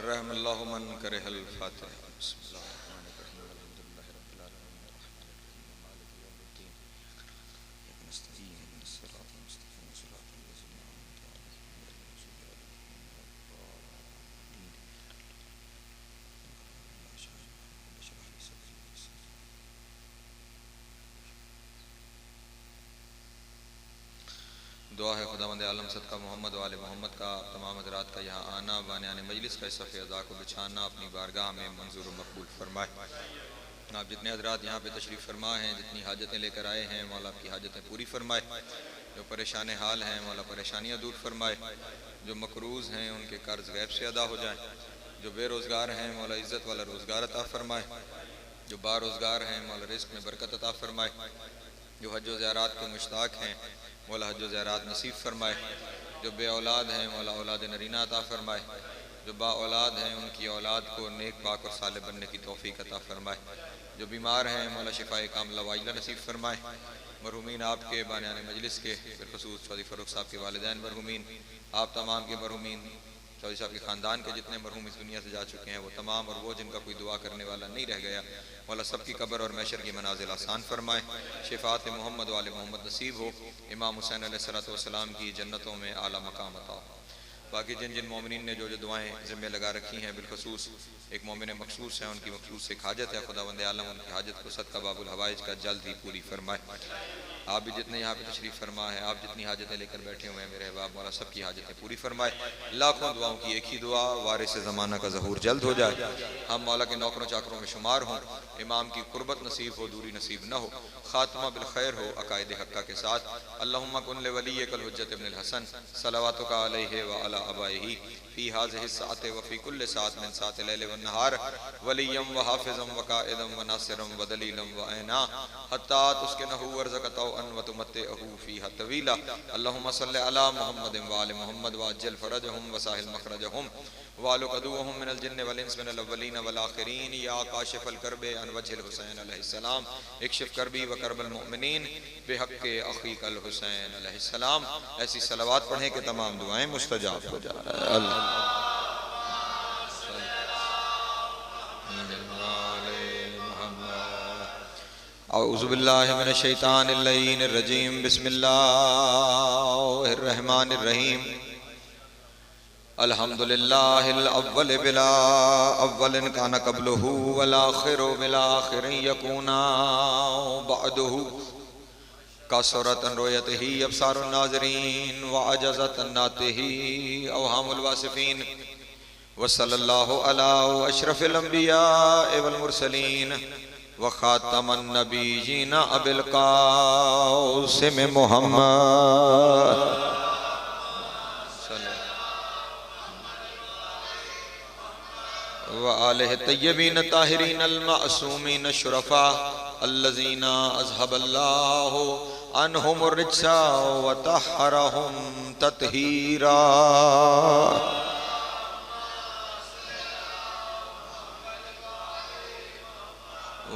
रहमल्लाहु मन करहल फातिहा। बिस्मिल्लाहिर्रहमानिर्रहीम। अल्हम्दुलिल्लाहि रब्बिल आलमीन अर्रहमानिर्रहीम मालिकि यौमिद्दीन इय्याका नस्तईन इहदिनस सिरातल मुस्तक़ीम सिरातल लज़ीना अनअमता अलैहिम गैरिल मग़ज़ूबि अलैहिम वलद्दाल्लीन। दुआ है खुदावंद आलम सदका मोहम्मद वाले मोहम्मद का तमाम हज़रात का यहाँ आना बानियाने मजलिस का सफ़े अज़ा को बिछाना अपनी बारगाह में मंजूर व मकबूल फरमाए। आप जितने हज़रात यहाँ पे तशरीफ़ फरमा हैं, जितनी हाजतें लेकर आए हैं, मौला आपकी हाजतें पूरी फरमाए। जो परेशान हाल हैं मौला परेशानियाँ दूर फरमाए। जो मकरूज़ हैं उनके कर्ज़ गैब से अदा हो जाएँ। जो बेरोज़गार हैं मौला इज़्ज़त वाला रोज़गार अता फरमाए। जो बारोज़गार हैं मौला रिज़्क़ में बरकत अता फरमाए। जो हज व ज़ियारत के मुश्ताक हैं मौला हज व ज़ियारत नसीब फरमाए। जो बे औलाद हैं मौला औलाद नरीना अता फरमाए। जो बा औलाद हैं उनकी औलाद को नेक पाक और साले बनने की तौफ़ीक अता फरमाए। जो बीमार हैं मौला शिफ़ाए कामिला वाजिला नसीब फरमाए। मरहूमीन आपके बानियाने मजलिस के बिलख़ुसूस चौधरी फ़ारूक साहब के वालिदैन मरहूमीन, आप तमाम के मरहूमीन, चौधरी साहब के ख़ानदान के जितने मरहूम इस दुनिया से जा चुके हैं वो तमाम, और वो जिनका कोई दुआ करने वाला नहीं रह गया, मौला सबकी कब्र और महशर की मनाज़िल आसान फरमाए। शिफ़ात मोहम्मद वाले मोहम्मद नसीब हो। इमाम हुसैन अलैहिस्सलातु वस्सलाम की जन्नतों में आला मकाम अता हो। बाकी जिन जिन मोमिनीन ने जो जो दुआएँ ज़िम्मे लगा रखी हैं, बिलख़ुसूस एक मोमिन मखसूस है, उनकी मखसूस एक हाजत है। खुदावंद आलम उनकी हाजत को सदका बाबुल हवाइज का जल्द ही पूरी फरमाए। आप भी जितने यहाँ पे तशरीफ़ फरमा है, आप जितनी हाजतें लेकर बैठे हुए हैं मेरे अहबाब, मौला सबकी हाजतें पूरी फरमाए। लाखों दुआओं की एक ही दुआ, वारिस ज़माना का ज़हूर जल्द हो जाए। हम मौला के नौकरों चाकरों में शुमार हों। इमाम की कुर्बत नसीब हो, दूरी नसीब न हो। ख़ात्मा बिल खैर हो अकायद हक्का के साथ। अल्लाहुम्मा कुन ले वलिय्यकल हुज्जत इब्नुल हसन सलवातुका अलैहि व अला अबाइही फ़ी हाज़िहि साअति व फ़ी कुल्लि साअत मिन साअति लैल व नहार वलिय्यम व हाफ़िज़म व काइदम व नासिरम व दलीलम व ऐना हत्ता तुस्किनहु वर्ज़क़तहु अन व तुमत्तिअहु फ़ीहा तवीला। अल्लाहुम्मा सल्लि अला मुहम्मदिन व आलि मुहम्मद व अज्जिल फ़रजहुम व साहिल मख़रजहुम व अल अदुवहुम मिनल जिन्न वल इंस मिनल अव्वलीन वल आख़िरीन या काशिफ़ल कर्बे अन वजहिल हुसैन अलैहिस्सलाम इक्शिफ़ कर्बी व कर्बल मुअमिनीन बिहक़्क़ि अख़ीकल हुसैन अलैहिस्सलाम। ऐसी सलावत पढ़ें कि तमाम दुआएं मुस्तजाब हो जाए। औज़ु बिल्लाहि मिनश शैतानिर रजीम। बिस्मिल्लाहिर्रहमानिर्रहीम। अल्हम्दुलिल्लाहिल अव्वल बिला अव्वलिन काना क़ब्लुहु वल आख़िरु बिला आख़िरिन यकूना बअदुहु कसरतन रोयतिही अब्सारुन नाज़रीन व अजज़तन नातिही अवहामुल वासिफ़ीन व सल्लल्लाहु अला अशरफिल अंबिया वल मुरसलीन व ख़ातमन नबिय्यीन अबिल क़ासिम मुहम्मद व आलिहि तय्यबीन ताहिरीन अल मासूमीन शुरफ़ा अल्लज़ीना अज़हबल्लाहु अन्हुमुर रिज्सा व तहहरहुम तत्हीरा।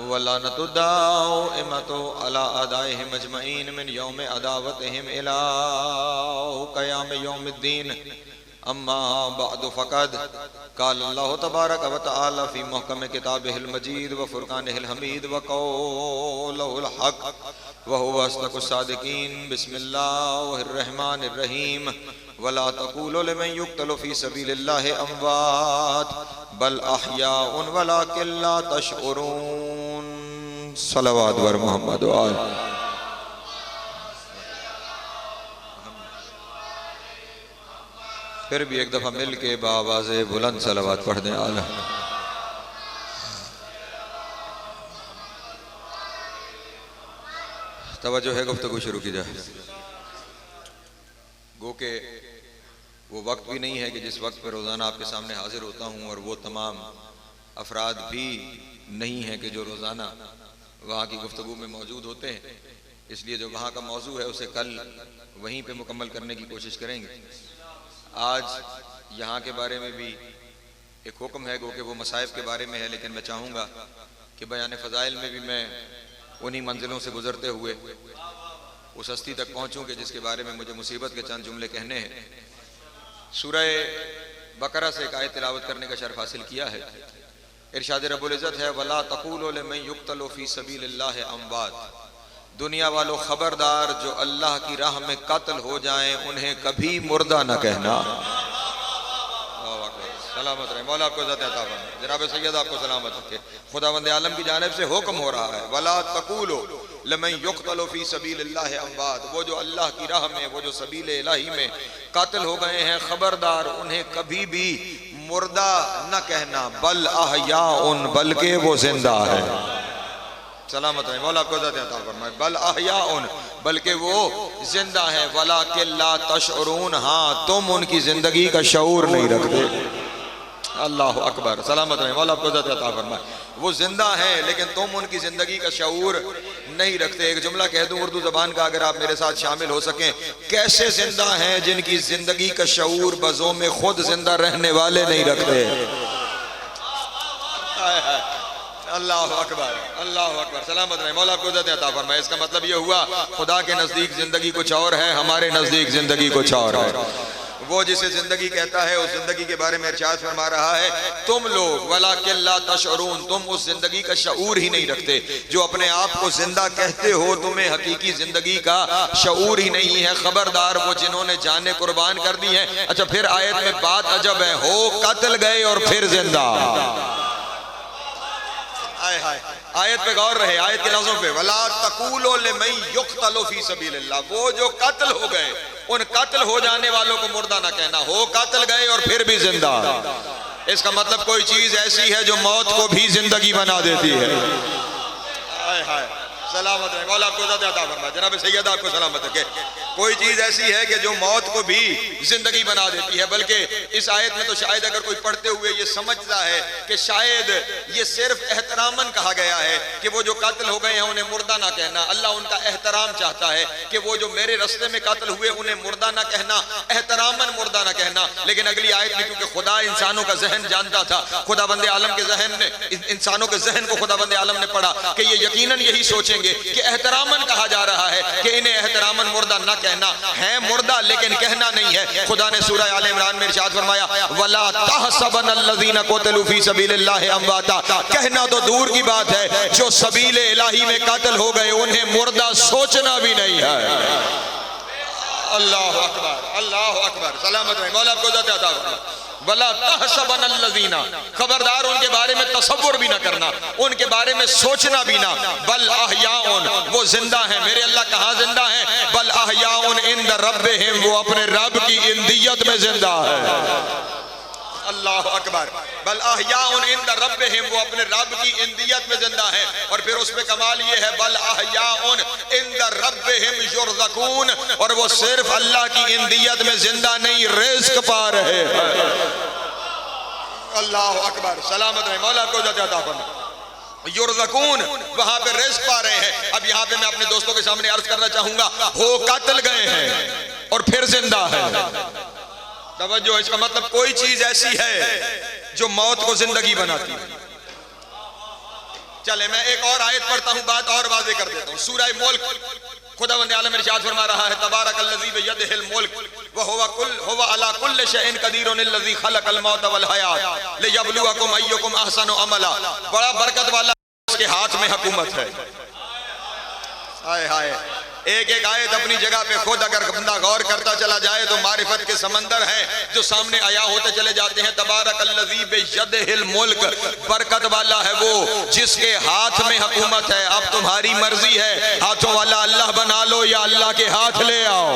वलानतु दाइमतु अला अदाइहिम अजमईन मिन यौम अदावतिहिम इला क़याम यौमिद्दीन। अम्मा बअदु फ़क़द क़ाल अल्लाहु तबारक व तआला फ़ी मुहकम किताबिहिल मजीद व फ़ुरक़ानिहिल हमीद व क़ौलुहुल हक़ व हुवा अस्दक़ुस सादिक़ीन। बिस्मिल्लाहिर रहमानिर रहीम। वला तक़ूलू लिमन युक़्तलु फ़ी सबीलिल्लाहि अमवात बल अहयाउन वलाकिन ला तशउरून। सलवात वर मोहम्मद व आल। फिर भी एक दफ़ा मिल के बावाज़े बुलंद सलवात पढ़ दें। आला तवज्जो है, गुफ्तगू शुरू की जाए। गो के वो वक्त भी नहीं है कि जिस वक्त पर रोज़ाना आपके सामने हाजिर होता हूँ, और वो तमाम अफराद भी नहीं हैं कि जो रोज़ाना वहाँ की गुफ्तगू में मौजूद होते हैं। इसलिए जो वहाँ का मौजू है उसे कल वहीं पे मुकम्मल करने की कोशिश करेंगे। आज यहाँ के बारे में भी एक हुक्म है, गो कि वो मसाइब के बारे में है, लेकिन मैं चाहूँगा कि बयान फ़ज़ाइल में भी मैं उन्हीं मंजिलों से गुज़रते हुए उस हस्ती तक पहुँचूँ कि जिसके बारे में मुझे मुसीबत के चंद जुमले कहने हैं। सूरह बकरा से एक आयत तिलावत करने का शर्फ हासिल किया है। इरशाद रब्बुल इज़्ज़त है वला तक़ूलू लिमन युक़्तलू फ़ी सबीलिल्लाहि अमवात, दुनिया वालों खबरदार जो अल्लाह की राह में कत्ल हो जाएं उन्हें कभी मुर्दा न कहना। सलामत रहे, मौला आपको इज़्ज़त अता फरमाए, जनाब सैयद आपको सलामत रखे। खुदावंद आलम की जानिब से हुक्म हो रहा है वला तक़ूलू लिमन युक़्तलू फ़ी सबीलिल्लाहि अमवात, वो जो अल्लाह की राह में, वो जो सबील इलाही में कत्ल हो गए हैं, खबरदार उन्हें कभी भी मुर्दा न कहना, बल अहयाउन, बल्कि वो जिंदा है। सलामत रहे, मौला आपको इज़्ज़त अता फरमाए। बल अहयाउन, बल्कि वो जिंदा है, वलाकिन ला तशउरून, हाँ तुम उनकी जिंदगी का शऊर नहीं रखते। अल्लाह अकबर, सलामत रहे, मौला आपको इज़्ज़त अता फरमाए। वो जिंदा है लेकिन तुम उनकी जिंदगी का शऊर नहीं रखते। एक जुमला कह दूं उर्दू जबान का, अगर आप मेरे साथ शामिल हो सकें, कैसे जिंदा हैं जिनकी जिंदगी का शऊर बज़ो में खुद जिंदा रहने वाले नहीं रखते। अल्लाह अकबर, अल्लाह अकबर, सलामत रहे, मौला आपको इज़्ज़त अता फरमाए। इसका मतलब ये हुआ खुदा के नज़दीक जिंदगी कुछ और है, हमारे नज़दीक जिंदगी कुछ और है। वो जिसे जिंदगी कहता है उस जिंदगी के बारे में इरशाद फरमा रहा है तुम लोग वलाकिन ला तशउरून, तुम उस जिंदगी का शऊर ही नहीं रखते। जो अपने आप को जिंदा कहते हो तुम्हें हकीकी जिंदगी का शऊर ही नहीं है। खबरदार वो जिन्होंने जाने कुर्बान कर दी है। अच्छा, फिर आयत में बात अजब है, हो कत्ल गए और फिर जिंदा। आयत पे गौर रहे, आयत के लफ्ज़ों पे, वला तक़ूलू लिमन युक़तलू फ़ी सबीलिल्लाह, वो जो कत्ल हो गए उन कत्ल हो जाने वालों को मुर्दा ना कहना, हो कत्ल गए और फिर भी जिंदा। इसका मतलब कोई चीज ऐसी है जो मौत को भी जिंदगी बना देती है। हाय हाय, सलामत रहे, मौला आपको इज़्ज़त अता फरमाए, जनाब सैयद आपको सलामत रखे। कोई चीज ऐसी है कि जो मौत को भी जिंदगी बना देती है। बल्कि इस आयत में तो शायद अगर कोई पढ़ते हुए ये समझता है कि शायद ये सिर्फ एहतरामन कहा गया है कि वो जो कत्ल हो गए हैं उन्हें मुर्दा ना कहना, अल्लाह उनका एहतराम चाहता है कि वो जो मेरे रास्ते में कत्ल हुए उन्हें मुर्दा ना कहना, एहतरामन मुर्दा ना कहना। लेकिन अगली आयत में क्योंकि खुदा इंसानों का जहन जानता था, खुदा बंदे आलम के जहन ने, इंसानों के जहन को खुदा बंदे आलम ने पढ़ा कि ये यकीनन यही सोचेंगे कि एहतरामन कहा जा रहा है कि इन्हें एहतरामन मुर्दा ना कहना है, मुर्दा लेकिन कहना नहीं है। खुदा ने सूरह आल इमरान में इरशाद फरमाया वला तहसबनल्लज़ीना क़ुतिलू फ़ी सबीलिल्लाहि अमवाता, कहना तो दूर की बात है जो सबील इलाही में कत्ल हो गए उन्हें मुर्दा सोचना भी नहीं है। अल्लाह अकबर, अल्लाह अकबर, सलामत रहे, मौला आपको इज़्ज़त अता फरमाए। वला तहसबनल्लज़ीना, खबरदार उनके बारे में तसव्वुर भी ना करना, उनके बारे में सोचना भी ना। बल अहयाउन, वो जिंदा हैं। मेरे अल्लाह कहाँ जिंदा हैं? बल अहयाउन इंद रब्बिहिम, वो अपने रब की इंदियत में जिंदा है। अल्लाह अकबर, बल अहयाउन इंद रब्बिहिम, वो अपने रब की इंदियत में जिंदा है। और फिर उसमें कमाल ये है बल अहयाउन इंद रब्बिहिम युरज़क़ून, और वो सिर्फ अल्लाह की इंदियत में जिंदा नहीं, रिज़्क़ पा रहे हैं। अल्लाह अकबर, सलामत रहे, मौला आपको इज़्ज़त अता फरमाए। युरज़क़ून, वहां पे रिज़्क़ पा रहे हैं। अब यहाँ पे मैं अपने दोस्तों के सामने अर्ज करना चाहूंगा, हो कत्ल गए हैं और फिर जिंदा है। तवज्जो, इसका मतलब कोई चीज ऐसी है जो मौत को जिंदगी बनाती है। चले मैं एक और आयत पढ़ता हूं, बात और वाज़ेह कर देता हूं। सूरह मुल्क, खुदावंद आलम इरशाद फरमा रहा है तबारकल्लज़ी बियदिहिल मुल्क व हुवा अला कुल्लि शैइन क़दीरुन अल्लज़ी खलक़ल मौत वल हयात लियब्लुवकुम अय्युकुम अहसनु अमला, बड़ा बरकत वाला उसके हाथ में हुकूमत है। हाय हाय, एक एक आयत अपनी जगह पे खुद अगर बंदा गौर करता चला जाए तो मारिफत के समंदर हैं जो सामने आया होते चले जाते हैं। तबारकल्लज़ी बियदिहिल मुल्क, बरकत वाला है वो जिसके हाथ में हुकूमत है। अब तुम्हारी मर्जी है, हाथों वाला अल्लाह बना लो या अल्लाह के हाथ ले आओ।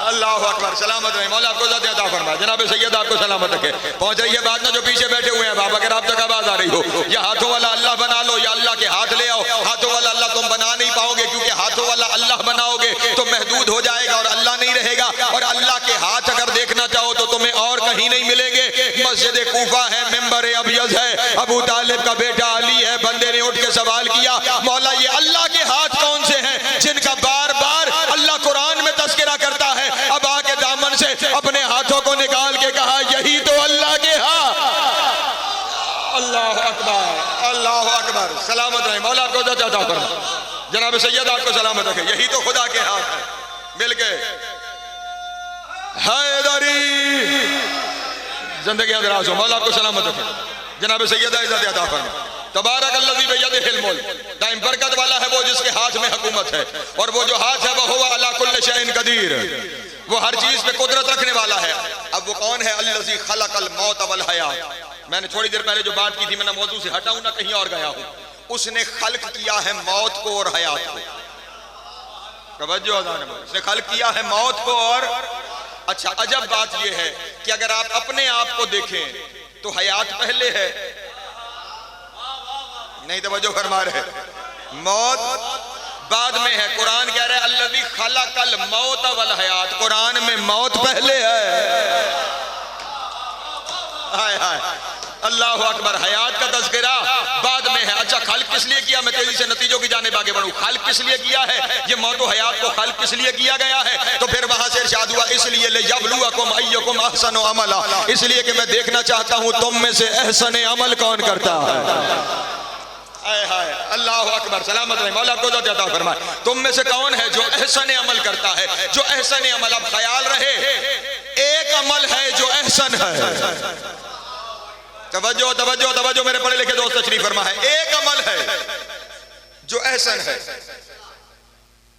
अल्लाह अकबर, सलामत रहे, मौला आपको इज़्ज़त अता फरमाए, जनाब सैयद आपको सलामत रखे। पहुंच रही है बात ना जो पीछे बैठे हुए हैं बाबा, अगर आप तक आवाज आ रही हो, या हाथों वाला अल्लाह बना लो या अल्लाह के हाथ ले आओ। हाथों वाला अल्लाह तुम बना नहीं पाओगे, क्योंकि हाथों वाला अल्लाह बनाओगे तो महदूद हो जाएगा और अल्लाह नहीं रहेगा। और अल्लाह के हाथ अगर देखना चाहो तो तुम्हें और कहीं नहीं मिलेंगे। मस्जिद कूफा है, मिंबर अबयज़ है, अबू तालिब का बेटा अली है। बंदे ने उठ के सवाल किया, मौला ये अल्लाह के हाथ कौन से हैं जिनका बार बार अल्लाह कुरान में तज़किरा करता है? अब आके दामन से अपने हाथों को निकाल के कहा, यही तो अल्लाह के हाथ। अल्लाह अकबर, अल्लाह अकबर, सलामत रहे, मौला आपको इज़्ज़त अता फरमाए, जनाब सैयद आपको सलामत रखे। यही तो खुदा के हाथ है। मिल गए हैदरी, जिंदगी दराज हो, मौला आपको सलामत रखे। जनाब सैयदा इज्जत अता फरमा। तबारकल्लज़ी बियदिहिल मुल्क, दाइम बरकत वाला है वो जिसके हाथ में हुकूमत है, और वो जो हाथ है वो हुवा अला कुल्लि शैइन कदीर, वो हर चीज पे कुदरत रखने वाला है। अब वो कौन है? अल्लज़ी खलक़ल मौत वल हयात। मैंने थोड़ी देर पहले जो बात की थी, मैंने मौजू से हटाऊं ना कहीं और गया हूं। उसने खल्क किया है मौत को और हयात को। तवज्जो अज़ान में, उसने खल्क किया है मौत को और, अच्छा अजब बात यह है कि अगर आप अपने आप को देखें तो हयात पहले है, नहीं तवज्जो फरमा रहे, मौत बाद में है। कुरान कह रहा है अल्लज़ी खलक़ल मौत वल हयात, कुरान में मौत पहले है। हाय हाय अल्लाह अकबर, हयात का तज़किरा बाद में है। अच्छा खल्क किस लिए किया? मैं तेजी से नतीजों की जानिब आगे बढ़ूं। खल्क किस लिए किया है? ये मौत और हयात को खल्क किस लिए किया गया है? तो फिर वहां से इरशाद हुआ इसलिए लियब्लुवकुम अय्युकुम अहसनु अमला, इसलिए कि मैं देखना चाहता हूं तुम में से एहसन अमल कौन करता है। हाय अल्लाह अकबर, सलामत रहे, मौला आपको अता फरमाए। तुम में से कौन है जो एहसन अमल करता है? जो एहसन अमल, अब ख्याल रहे एक अमल है जो एहसन है। तवज्जो तवज्जो तवज्जो मेरे पढ़े लिखे दोस्त तशरीफ फरमा है। एक अमल है जो एहसन है,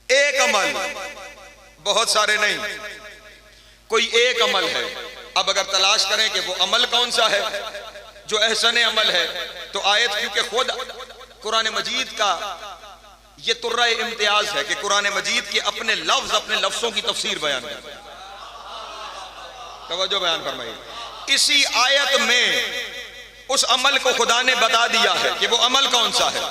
एक अमल, बहुत सारे नहीं, कोई एक अमल है। अब अगर तलाश करें कि वो अमल कौन सा है जो एहसन अमल है, तो आयत, क्योंकि खुद कुरान मजीद का ये तुर्रा इम्तियाज है कि कुरान मजीद के अपने लफ्जों की तफसीर बयान है। तवज्जो बयान फरमाइए, इसी आयत में उस अमल को खुदा ने बता दिया है कि वो अमल कौन सा है,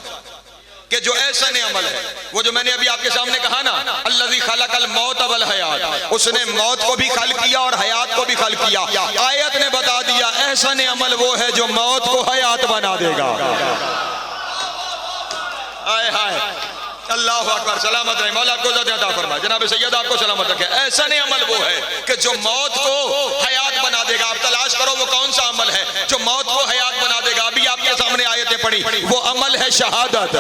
कि जो एहसन अमल है। वो जो मैंने अभी आपके सामने कहा ना, अल्लज़ी खलक़ल मौत वल हयात, उसने मौत को भी खल्क़ किया और हयात को भी खल्क़ किया। आयत ने बता दिया एहसन अमल वो है जो मौत को हयात बना देगा। हाय हाय अल्लाह अकबर, सलामत रहे, मौला आपको अता फरमाए। जनाब सैयद आपको सलामत रखे। एहसन अमल वो है कि जो मौत को हयात बना देगा। आप तलाश करो वो कौन सा अमल है जो मौत को हयात बना देगा। अभी आपके सामने आयतें पढ़ी, वो अमल है शहादत।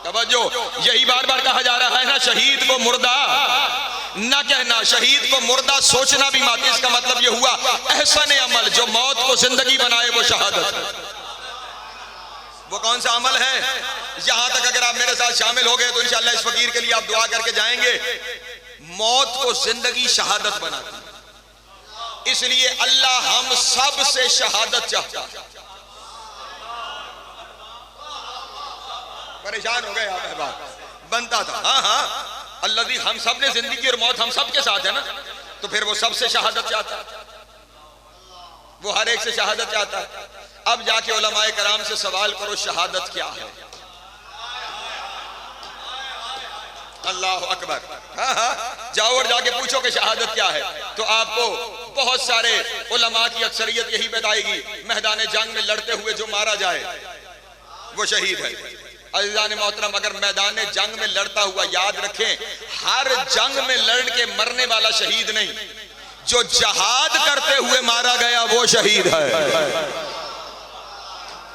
तवज्जो, यही बार बार कहा जा रहा है ना, शहीद को मुर्दा ना कहना, शहीद को मुर्दा सोचना भी मत। इसका मतलब ये हुआ एहसन अमल जो मौत को जिंदगी बनाए वो शहादत। वो कौन सा अमल है? यहां तक अगर आप मेरे साथ शामिल हो गए तो इंशाअल्लाह इस फकीर के लिए आप दुआ करके जाएंगे। मौत को जिंदगी शहादत बनाती है, इसलिए अल्लाह हम सब से शहादत चाहता है। परेशान हो गए आप अहबाब, बनता था। हाँ हाँ अल्लाह, हम सब ने जिंदगी और मौत हम सब के साथ है ना, तो फिर वो सबसे शहादत चाहता है, वो हर एक से शहादत चाहता है। अब जाके उलमाए कराम से सवाल करो शहादत क्या है। अल्लाह अकबर, हाँ हाँ जाओ और जाके पूछो कि शहादत क्या है, तो आपको बहुत सारे उलमा की अक्सरियत यही बताएगी मैदान जंग में लड़ते हुए जो मारा जाए वो शहीद है। अज़ीज़ान मोहतरम, अगर मैदान जंग में लड़ता हुआ, याद रखें हर जंग में लड़ के मरने वाला शहीद नहीं, जो जहाद करते हुए मारा गया वो शहीद है।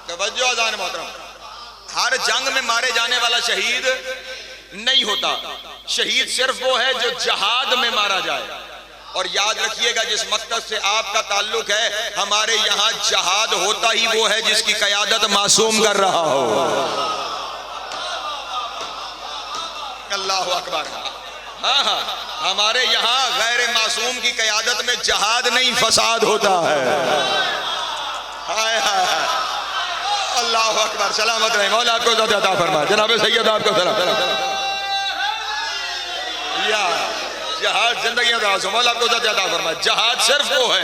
तवज्जो अज़ान मोहतरम, हर जंग में मारे जाने वाला शहीद नहीं होता। शहीद सिर्फ वो है जो जहाद में मारा जाए। और याद रखिएगा जिस मकसद से आपका ताल्लुक है, हमारे यहाँ जहाद होता ही वो है जिसकी क़यादत मासूम कर रहा हो। अल्लाह अकबर, हाँ हाँ हमारे यहाँ गैर मासूम की क़यादत में जहाद नहीं फसाद होता है। हाय हाय अल्लाह अकबर, सलामत रहे, मौला आपको अता फरमाए। जनाब सैयद आपको सलाम। जहाद जिंदगी में मौला आपको अता फरमाए। जहाद सिर्फ वो है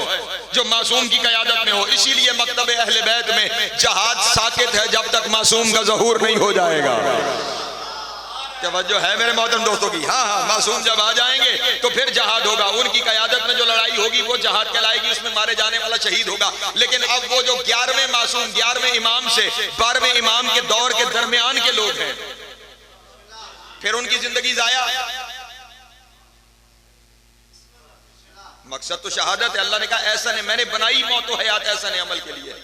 जो मासूम की क़यादत में हो, इसीलिए मकतब अहले बैत में जहाद साकित है जब तक मासूम का ज़हूर नहीं हो जाएगा। तवज्जो है मेरे मोहतरम दोस्तों की। हाँ हाँ मासूम जब आ जाएंगे तो फिर जहाद होगा, उनकी क़यादत में जो लड़ाई होगी वो जहाद कहलाएगी, उसमें मारे जाने वाला शहीद होगा। लेकिन अब वो जो 11वें मासूम, 11वें इमाम से 12वें इमाम के दौर के दरमियान के लोग हैं, फिर उनकी जिंदगी जाया। मकसद तो शहादत है। अल्लाह ने कहा ऐसा नहीं, मैंने बनाई मौत व हयात ऐसा नहीं अमल के लिए,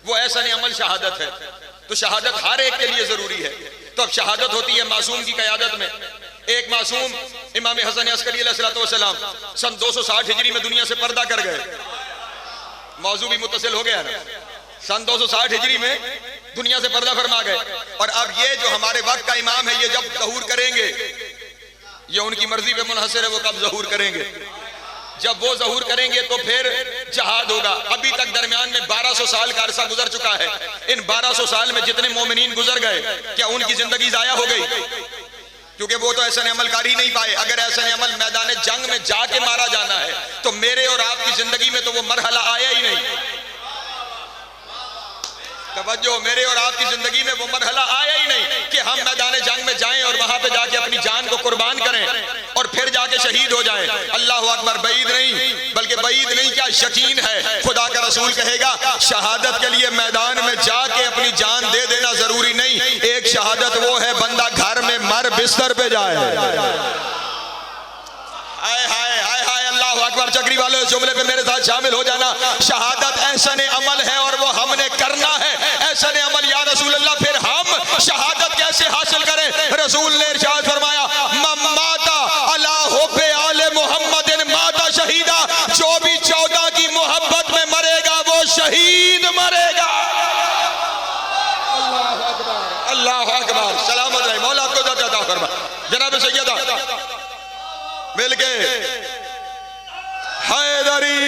वो ऐसा नहीं अमल शहादत है। तो शहादत हर एक के लिए जरूरी है। तो अब शहादत होती है मासूम की क़यादत में। एक मासूम इमाम हसन अस्करी अलैहिस्सलाम सन 260 हिजरी में दुनिया से पर्दा कर गए। मौजू भी मुत्तसिल हो गया ना, सन 260 हिजरी में दुनिया से पर्दा फरमा गए। और अब ये जो हमारे वक्त का इमाम है, ये जब ज़हूर करेंगे, ये उनकी मर्जी पे मुनहसर है, वो कब ज़हूर करेंगे। जब वो ज़हूर करेंगे तो फिर जहाद होगा। अभी तक दरमियान में 1200 साल का अरसा गुजर चुका है। इन 1200 साल में जितने मोमिनीन गुजर गए, क्या उनकी जिंदगी जाया हो गई? क्योंकि वो तो ऐसा अमल कर ही नहीं पाए। अगर ऐसा अमल मैदान जंग में जाके मारा जाना है तो मेरे और आपकी जिंदगी में तो वो मरहला आया ही नहीं। तवज्जो, मेरे और आपकी जिंदगी में वो मरहला आया ही नहीं कि हम मैदान जंग में जाएं और वहां पे जाके अपनी जान को कुर्बान करें और फिर जाके शहीद हो जाएं। अल्लाह अकबर, बईद नहीं, बल्कि बईद नहीं क्या यकीन है। खुदा का रसूल कहेगा शहादत के लिए मैदान में जाके अपनी जान दे देना जरूरी नहीं। एक शहादत वो है बंदा घर में मर बिस्तर पे जाए। हाय हाय हाय हाय, अल्लाह अकबर। चक्री वाले जुमले पे मेरे साथ शामिल हो जाना। शहादत ऐसा अमल है और वो हमने करना है। ऐसा अमल या रसूल अल्लाह, फिर हम शहादत कैसे हासिल करें? रसूल ने इरशाद फरमाया, माता अला हुब्बे आले मुहम्मदिन माता शहीदा। जो भी 14 की मोहब्बत में मरेगा वो शहीद मरेगा। अल्लाह अकबर, अल्लाह अकबर। सलामत रहे, मौला आपको अता फरमा। जनाब सैयदा मिलके हैदरी,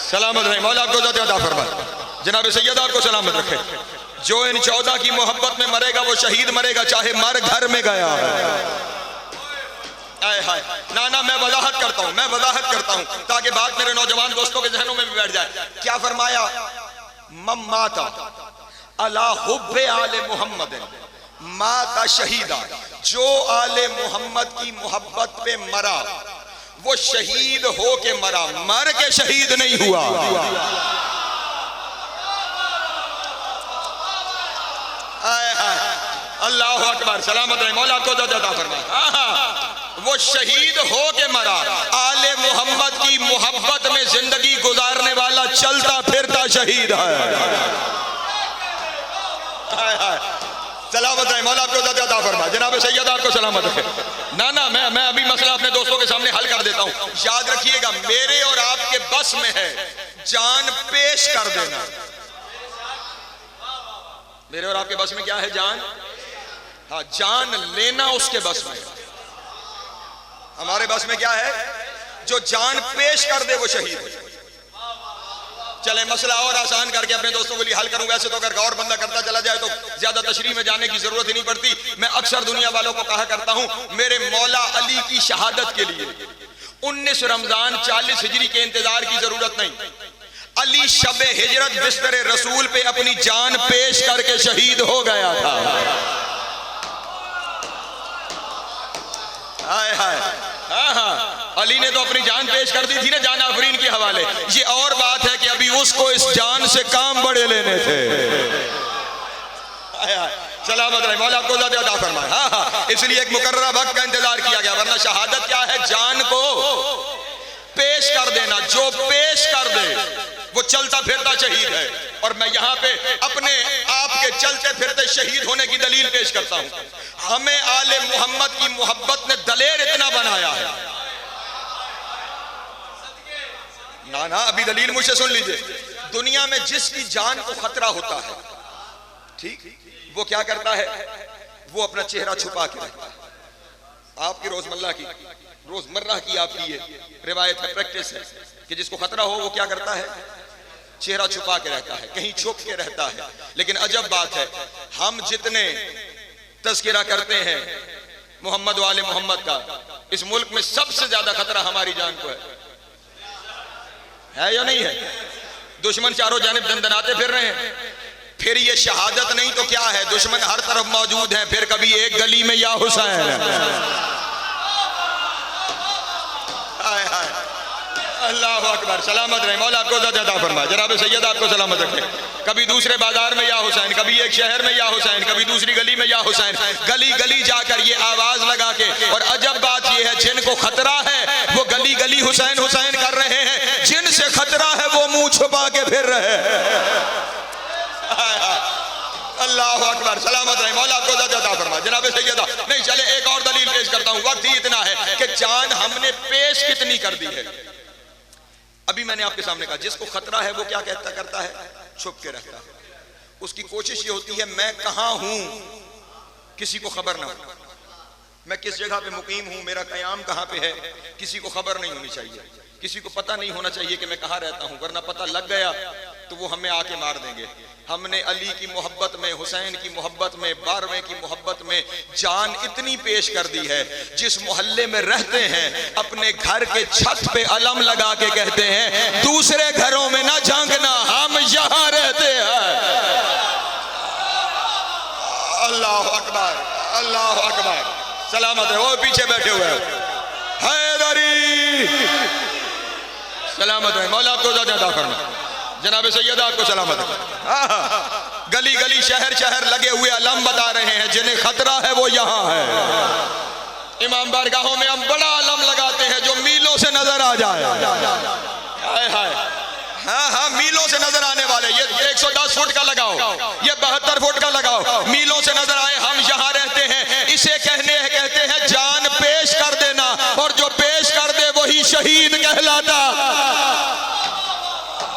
सलामत रहे, मौला आपको अता फरमा। जनाब सैयदा आपको सलामत रखे। जो इन 14 की मोहब्बत में मरेगा वो शहीद मरेगा, चाहे मर घर में गया है। ना ना, मैं वजाहत करता हूं ताकि बात मेरे नौजवान दोस्तों के जहनों में भी बैठ जाए। क्या फरमाया? मम्माता अला हुब्बे आले मुहम्मद माता शहीदा। जो आले मोहम्मद की मोहब्बत पे मरा वो शहीद हो के मरा, मर के शहीद नहीं हुआ। अल्लाह अकबर, सलामत रहे, मौला आपको अता फरमाए। वो शहीद हो के मरा। आले मोहम्मद की मोहब्बत में जिंदगी गुजारने वाला चलता फिरता शहीद है। सलामत रहे, मौला आपको अता फरमाए। जनाब सैयदा आपको सलामत रखे। ना ना, मैं अभी मसला अपने दोस्तों के सामने हल कर देता हूं। याद रखिएगा, मेरे और आपके बस में है जान पेश कर देना। मेरे और आपके बस में क्या है? जान। हाँ, जान लेना उसके बस में। हमारे बस में क्या है? जो जान पेश कर दे वो शहीद है। चले मसला और आसान करके अपने दोस्तों के लिए हल करूं। वैसे तो अगर गौर बंदा करता चला जाए तो ज्यादा तशरीह में जाने की जरूरत ही नहीं पड़ती। मैं अक्सर दुनिया वालों को कहा करता हूं, मेरे मौला अली की शहादत के लिए 19 रमजान 40 हिजरी के इंतजार की जरूरत नहीं। अली शबे हिजरत बिस्तर रसूल पे अपनी जान पेश करके शहीद हो गया था। हाय हाय, हाँ हाँ, अली ने तो अपनी जान पेश कर दी थी ना, जान आफरीन के हवाले। ये और बात है कि अभी उसको इस जान से काम बड़े लेने थे। सलामत रहे, मौला आपको अता फरमाए। हाँ हाँ, इसलिए एक मुकर्ररा वक्त का इंतजार किया गया, वरना शहादत क्या है? जान को पेश कर देना। जो पेश कर दे वो चलता फिरता शहीद है। और मैं यहाँ पे अपने आप के चलते फिरते शहीद होने की दलील पेश करता हूँ। हमें आले मोहम्मद की मोहब्बत ने दलेर इतना बनाया है। ना ना, अभी दलील मुझसे सुन लीजिए। दुनिया में जिसकी जान को खतरा होता है, ठीक, वो क्या करता है? वो अपना चेहरा छुपा के रखता है। आपकी रोजमर्रा की आपकी ये रिवायत है, प्रैक्टिस है कि जिसको खतरा हो वो क्या करता है? चेहरा छुपा के रहता है, कहीं छुप के रहता है। लेकिन अजब बात है, हम जितने तज़किरा करते हैं मोहम्मद वाले मोहम्मद का, इस मुल्क में सबसे ज्यादा खतरा हमारी जान को है या नहीं है? दुश्मन चारों जानिब दंदनाते फिर रहे हैं। फिर ये शहादत नहीं तो क्या है? दुश्मन हर तरफ मौजूद है। फिर कभी एक गली में या हुसैन। अल्लाह अकबर, सलामत रहे, मौला आपको अता फरमाए। जनाब सैयद आपको सलामत रखे। कभी दूसरे बाजार में या हुसैन, कभी एक शहर में या हुसैन, कभी दूसरी गली में या हुसैन। गली गली जाकर ये आवाज लगा के, और अजब बात ये है, जिनको खतरा है वो गली गली हुसैन हुसैन कर रहे हैं, जिनसे खतरा है वो मुंह छुपा के फिर रहे हैं। अल्लाह अकबर, सलामत रहे, मौला आपको अता फरमाए। जनाब सैयदा, नहीं चले एक और दलील पेश करता हूं, वक्त ही इतना है कि जान हमने पेश कितनी कर दी है। अभी मैंने आपके सामने कहा जिसको खतरा है वो क्या करता है, छुप के रखता है। उसकी कोशिश ये होती है मैं कहां हूं किसी को खबर ना हो, मैं किस जगह पे मुकीम हूं, मेरा कयाम कहां पे है किसी को खबर नहीं होनी चाहिए, किसी को पता नहीं होना चाहिए कि मैं कहां रहता हूं, वरना पता लग गया तो वो हमें आके मार देंगे। हमने अली की मोहब्बत में, हुसैन की मोहब्बत में, 12वें की मोहब्बत में जान इतनी पेश कर दी है, जिस मोहल्ले में रहते हैं अपने घर के छत पे अलम लगा के कहते हैं दूसरे घरों में ना झांकना, हम यहां रहते हैं। अल्लाह अकबर, अल्लाह अकबर, सलामत है। वो पीछे बैठे हुए हैदरी, सलामत है, मौला आपको ज़्यादा फरमाए। जनाब सैयदा आपको सलामत है। गली गली शहर शहर लगे हुए अलम बता रहे हैं जिन्हें खतरा है वो यहाँ है। इमाम बारगाहों में हम बड़ा अलम लगाते हैं जो मीलों से नजर आ जाए। हाय हाय, हाँ हाँ, मीलों से नजर आने वाले, ये 110 फुट का लगाओ, ये 72 फुट का लगाओ, मीलों से नजर आए हम यहाँ रहते हैं। इसे कहते हैं जान पेश कर देना, और जो पेश कर दे वही शहीद कहलाता।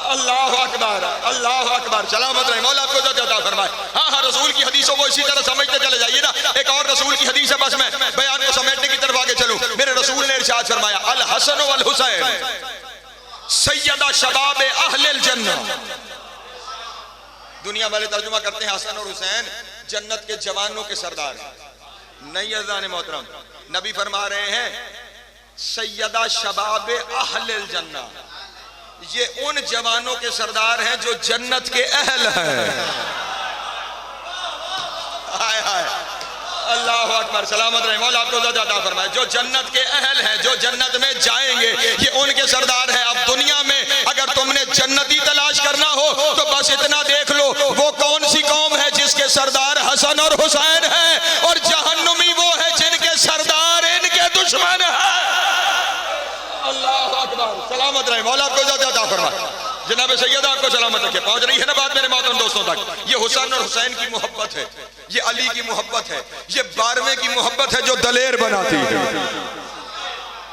अल्लाह अकबर, अल्लाह अकबर, सलामत रहे, मौला आपको अता फरमाए। हाँ हाँ, रसूल की हदीसों को इसी तरह समझते चले जाइए ना। एक और रसूल की हदीस है, बस मैं बयान को समेटने की तरफ आगे चलूं। मेरे रसूल ने इरशाद फरमाया अल हसन वल हुसैन सैयदा शबाब अहलिल जन्नह। दुनिया वाले तर्जुमा करते हैं हसन और हुसैन जन्नत के जवानों के सरदार। नहीं अज़ान मोहतरम, नबी फरमा रहे हैं सैयदा शबाब अहलिल जन्नह, ये उन जवानों के सरदार हैं जो जन्नत के अहल हैं। हाय हाय, अल्लाह अकबर, सलामत रहे, मौला आपको अता फरमाए। जो जन्नत के अहल हैं, जो जन्नत में जाएंगे, ये उनके सरदार हैं। अब दुनिया में अगर तुमने जन्नती तलाश करना हो तो बस इतना देख लो, वो कौन सी कौम है जिसके सरदार हसन और हुसैन हैं, और जहन्नुमी वो है जिनके सरदार इनके दुश्मन हैं। अल्लाह अकबर, सलामत रहे, मौला आपको अता फरमाए। जनाब सैयदा आपको सलामत रखे। पहुंच रही है ना बात मेरे मोहतरम दोस्तों तक। ये हुसैन और हुसैन की मोहब्बत है, ये अली की मोहब्बत है, ये 12वें की मोहब्बत है जो दलेर बनाती है।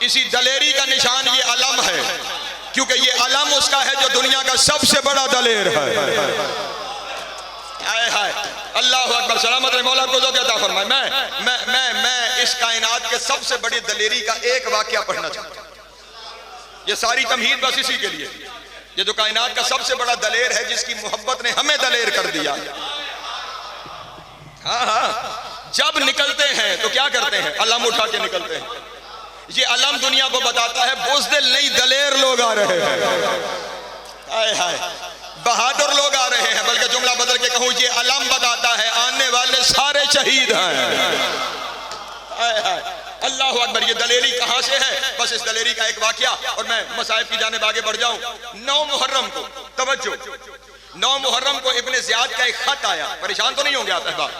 इसी दलेरी का निशान ये अलम है, क्योंकि ये अलम उसका है जो दुनिया का सबसे बड़ा दलेर है। हाय हाय, अल्लाह अकबर, सलामत रहे, मौला आपको अता फरमाए। मैं इस कायनात के सबसे बड़ी दलेरी का एक वाकया पढ़ना चाहता हूं। ये सारी तमहीद बस इसी के लिए, ये जो कायनात का सबसे बड़ा दलेर है, जिसकी मोहब्बत ने हमें दलेर कर दिया। हाँ हाँ, जब निकलते हैं तो क्या करते हैं, अलम उठा के निकलते हैं। ये अलम दुनिया को बताता है बुज़दिल नहीं, दलेर लोग आ रहे हैं। हाय हाय, बहादुर लोग आ रहे हैं। बल्कि जुमला बदल के कहूं, ये अलम बताता है आने वाले सारे शहीद हैं। हाय हाय, अल्लाह अकबर। ये दलेरी कहां से है, बस इस दलेरी का एक वाकया और मैं मसाइब की जानिब आगे बढ़ जाऊं। 9 मुहर्रम को, तवज्जो, 9 मुहर्रम को इब्ने ज़ियाद का एक खत आया। परेशान तो नहीं होंगे आप अहबाब,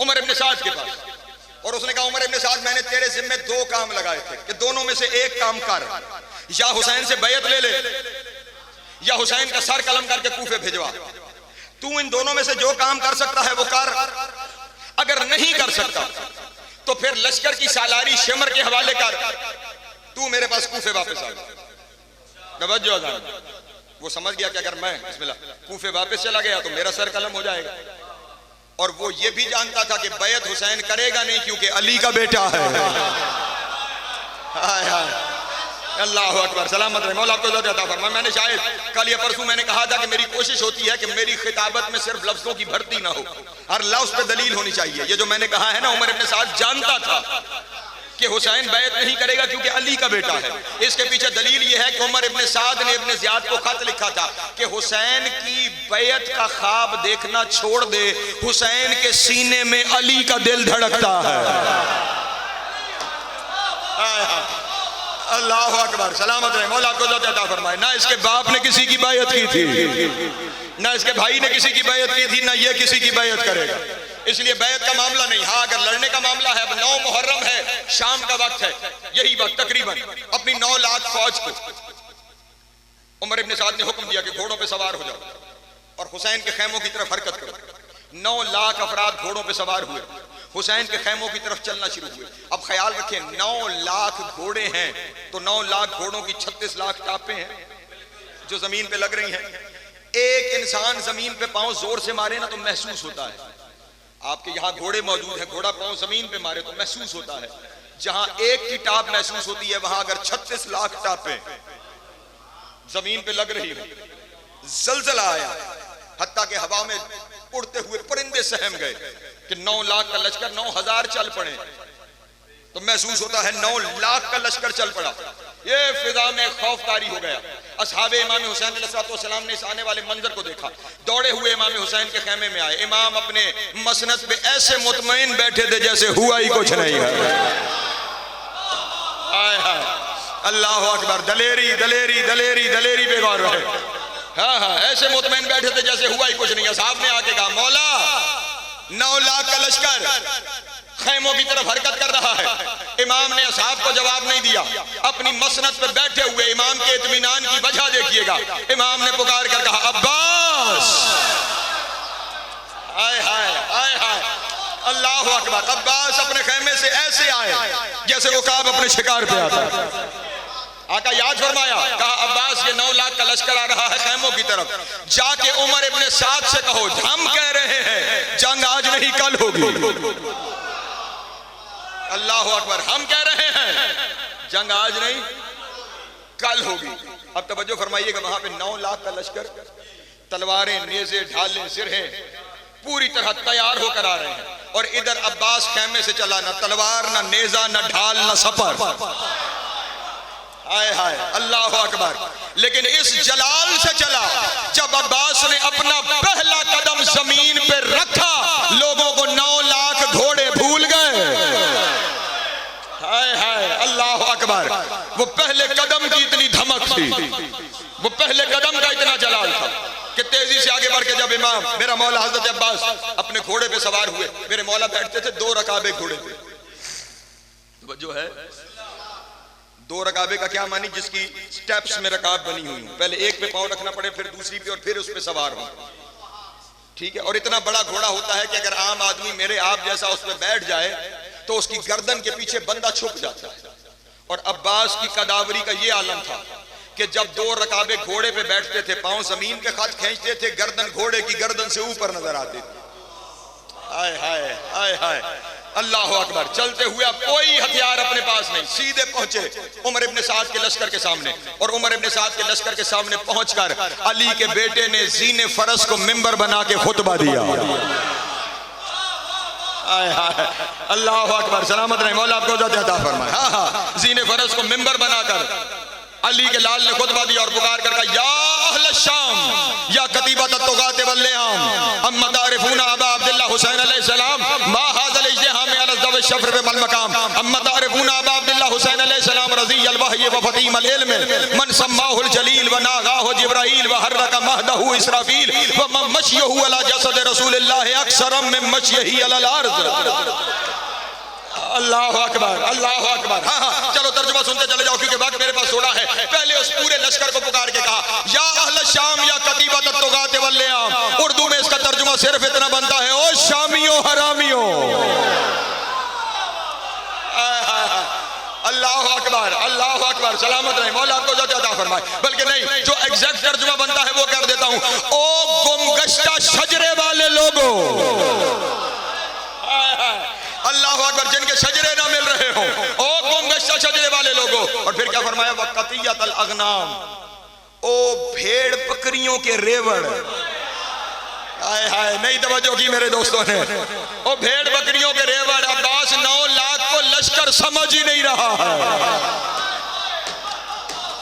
उमर इब्ने साद के पास, और उसने कहा उमर इब्ने साद, मैंने तेरे जिम्मे 2 काम लगाए थे कि दोनों में से एक काम कर, या हुसैन से बैत ले ले या हुसैन का सर कलम करके कूफे भिजवा। तू इन दोनों में से जो काम कर सकता है वो कर, अगर नहीं कर सकता तो फिर लश्कर की सालारी शेमर के हवाले कर, तू मेरे पास कूफे वापस आ जा। वो समझ गया कि अगर मैं बिस्मिल्लाह कूफे वापस चला गया तो मेरा सर कलम हो जाएगा, और वो ये भी जानता था कि बैत हुसैन करेगा नहीं क्योंकि अली का बेटा है। हाय हाय, अल्लाह अकबर, सलामत रहे, मौला आपको अता फरमाए। मैंने शायद कल या परसों मैंने कहा था कि मेरी कोशिश होती है कि मेरी खिताबत में सिर्फ लफ्जों की भर्ती ना हो, हर लफ्ज पे दलील होनी चाहिए। ये जो मैंने कहा है ना, उमर इब्ने साद जानता था कि हुसैन बैत नहीं करेगा क्योंकि अली का बेटा है। इसके पीछे दलील ये है कि उमर इब्ने साद ने इब्ने ज़ियाद को खत लिखा था कि हुसैन की बैत का ख्वाब देखना छोड़ दे, हुसैन के सीने में अली का दिल धड़कता है। अल्लाह अकबर, सलामत रहे, मौला आपको अता फरमाए। ना इसके बाप ने किसी की बैत की थी, ना इसके भाई ने किसी की बैत की थी, ना ये किसी की बैत करेगा। इसलिए बैत का मामला नहीं। हाँ, अगर लड़ने का मामला है, अब 9 मुहर्रम है, शाम का वक्त है, यही वक्त तकरीबन अपनी 9 लाख फौज को उमर इब्ने साद ने हुक्म दिया कि घोड़ों पे सवार हो जाओ, और हुसैन के खैमों की तरफ हरकत करो। 9 लाख अफराद घोड़ों पे सवार हुए, हुसैन के खैमों की तरफ चलना शुरू हुए। अब ख्याल रखें 9 लाख घोड़े हैं तो 9 लाख घोड़ों की 36 लाख टापें हैं जो जमीन पे लग रही हैं। एक इंसान जमीन पे पांव जोर से मारे ना तो महसूस होता है। आपके यहां घोड़े मौजूद हैं, घोड़ा पांव जमीन पे मारे तो महसूस होता है। जहां एक की टाप महसूस होती है वहां अगर 36 लाख टापें जमीन पे लग रही हो, जलजला आया, हत्ता के हवा में उड़ते हुए परिंदे सहम गए कि 9 लाख का लश्कर 9,000 चल पड़े तो महसूस होता है 9 लाख का लश्कर चल पड़ा। ये फिजा में खौफतारी हो गया। असहाबे इमाम हुसैन अलैहिस्सलाम ने इस आने वाले मंजर को देखा, दौड़े हुए इमाम हुसैन के खेमे में आए। इमाम अपने मसनद पे ऐसे मुतमईन बैठे थे जैसे हुआ ही कुछ नहीं है। हाय हाय, अल्लाह अकबर, दलेरी दलेरी दलेरी दलेरी पे गौर रहे। हाँ हाँ, ऐसे मुतमईन बैठे थे जैसे हुआ ही कुछ नहीं है। साहब ने आके कहा, मौला 9 लाख का लश्कर खैमों की तरफ हरकत कर रहा है। इमाम ने असहाब को जवाब नहीं दिया। अपनी मसनद पर बैठे हुए इमाम के इत्मीनान की वजह देखिएगा। इमाम ने पुकार कर कहा, अब्बास। हाय हाय हाय हाय, अल्लाह अकबर। अब्बास अपने खैमे से ऐसे आए जैसे उकाब अपने शिकार पे आता है। आका याद फरमाया, कहा अब्बास ये 9 लाख का लश्कर आ रहा है खैमों की तरफ, जाके उमर इब्ने साद से कहो हम कह रहे हैं जंग आज नहीं कल होगी। अल्लाह अकबर, हम कह रहे हैं जंग आज नहीं कल होगी। अब तवज्जो फरमाइएगा, वहां पे 9 लाख का लश्कर, तलवारें, नेज़े, ढालें, सिरहें पूरी तरह तैयार होकर आ रहे हैं और इधर अब्बास खैमे से चला, ना तलवार, ना नेज़ा, ना ढाल, ना सपर। हाय हाय, अल्लाह अकबर। लेकिन इस जलाल से चला, जब अब्बास ने अपना पहला कदम जमीन पे रखा लोगों को 9 लाख घोड़े भूल गए। हाय हाय, अल्लाह अकबर। वो पहले कदम की इतनी धमक थी, वो पहले कदम का इतना जलाल था कि तेजी से आगे बढ़ के जब इमाम मेरा मौला हजरत अब्बास अपने घोड़े पे सवार हुए, मेरे मौला बैठते थे 2 रकाबे घोड़े पे। जो है 2 रकाबे का क्या मानी, जिसकी स्टेप्स में रकाब बनी हुई, पहले एक पे पांव रखना पड़े, फिर दूसरी पे, और फिर उस पे सवार हो। ठीक है, और इतना बड़ा घोड़ा होता है कि अगर आम आदमी मेरे आप जैसा उस पे बैठ जाए तो उसकी गर्दन के पीछे बंदा छुप जाता है। और अब्बास की कदावरी का ये आलम था कि जब 2 रकाबे घोड़े पे बैठते थे, पांव जमीन के खत खींचते थे, गर्दन घोड़े की गर्दन से ऊपर नजर आती थी। हाय हाय हाय हाय, अल्लाह अकबर। चलते हुए अब कोई हथियार अपने पास नहीं, सीधे पहुंचे उमर इब्ने साद के लश्कर के सामने। और उमर इब्ने साद के लश्कर के सामने पहुंचकर अली के बेटे ने जीने फरस को मिंबर बना के खुतबा दिया। हाय हाय, अल्लाह अकबर। सलामत रहे, मौला आपको इज़्ज़त अता फरमाए। हाँ हाँ, जीने फरस को मिंबर बनाकर अली के लाल ने खुतबा दिया और पुकार कर कहा, या अहल शाम या कतीबत अत्तुगात वल्लियाम अम्मा तारिफूना अबा अब्दुल्लाह हुसैन अलैहिस्सलाम मा हाज़ल इज्तिहाम अला ज़व शफ़र वल मकाम अम्मा तारिफूना अबा अब्दुल्लाह हुसैन अलैहिस्सलाम रज़ियल वहय व फतीम अल इल्म मन सम्माहुल जलील व नागाहु जिब्राईल व हर्रका महदहु इसराफील व मन मशयहु अला जसद रसूलिल्लाह अक्सर मिन मशयही अलल अर्ज़। अल्लाह अकबर, अल्लाह अकबर। हाँ हाँ, चलो तर्जुमा सुनते चले जाओ क्योंकि वक्त मेरे पास थोड़ा है। पहले उस पूरे लश्कर को पुकार के कहा, या अहल शाम या कतीबत अत्तुगात वल्लियाम। उर्दू में इसका तर्जुमा सिर्फ इतना बनता है, ओ शामियों हरामियों। अल्लाह अकबर, अल्लाह अकबर। सलामत रहे, मौला आपको इज़्ज़त अता फरमाए। बल्कि नहीं, जो एग्जैक्ट तर्जुमा बनता है वो कर देता हूँ, ओ गुमगश्ता शजरे वाले लोगों। अल्लाह अकबर, जिनके शजरे ना मिल रहे हो, ओ गुमगश्ता शजरे वाले लोगों। और फिर क्या फरमाया, वक़तियत अल अगनाम, ओ भेड़ बकरियों के रेवड़। हाय हाय, नहीं तवज्जो की मेरे दोस्तों ने। ओ भेड़ बकरियों के रेवड़। अब्बास 9 लाख को लश्कर समझ ही नहीं रहा है।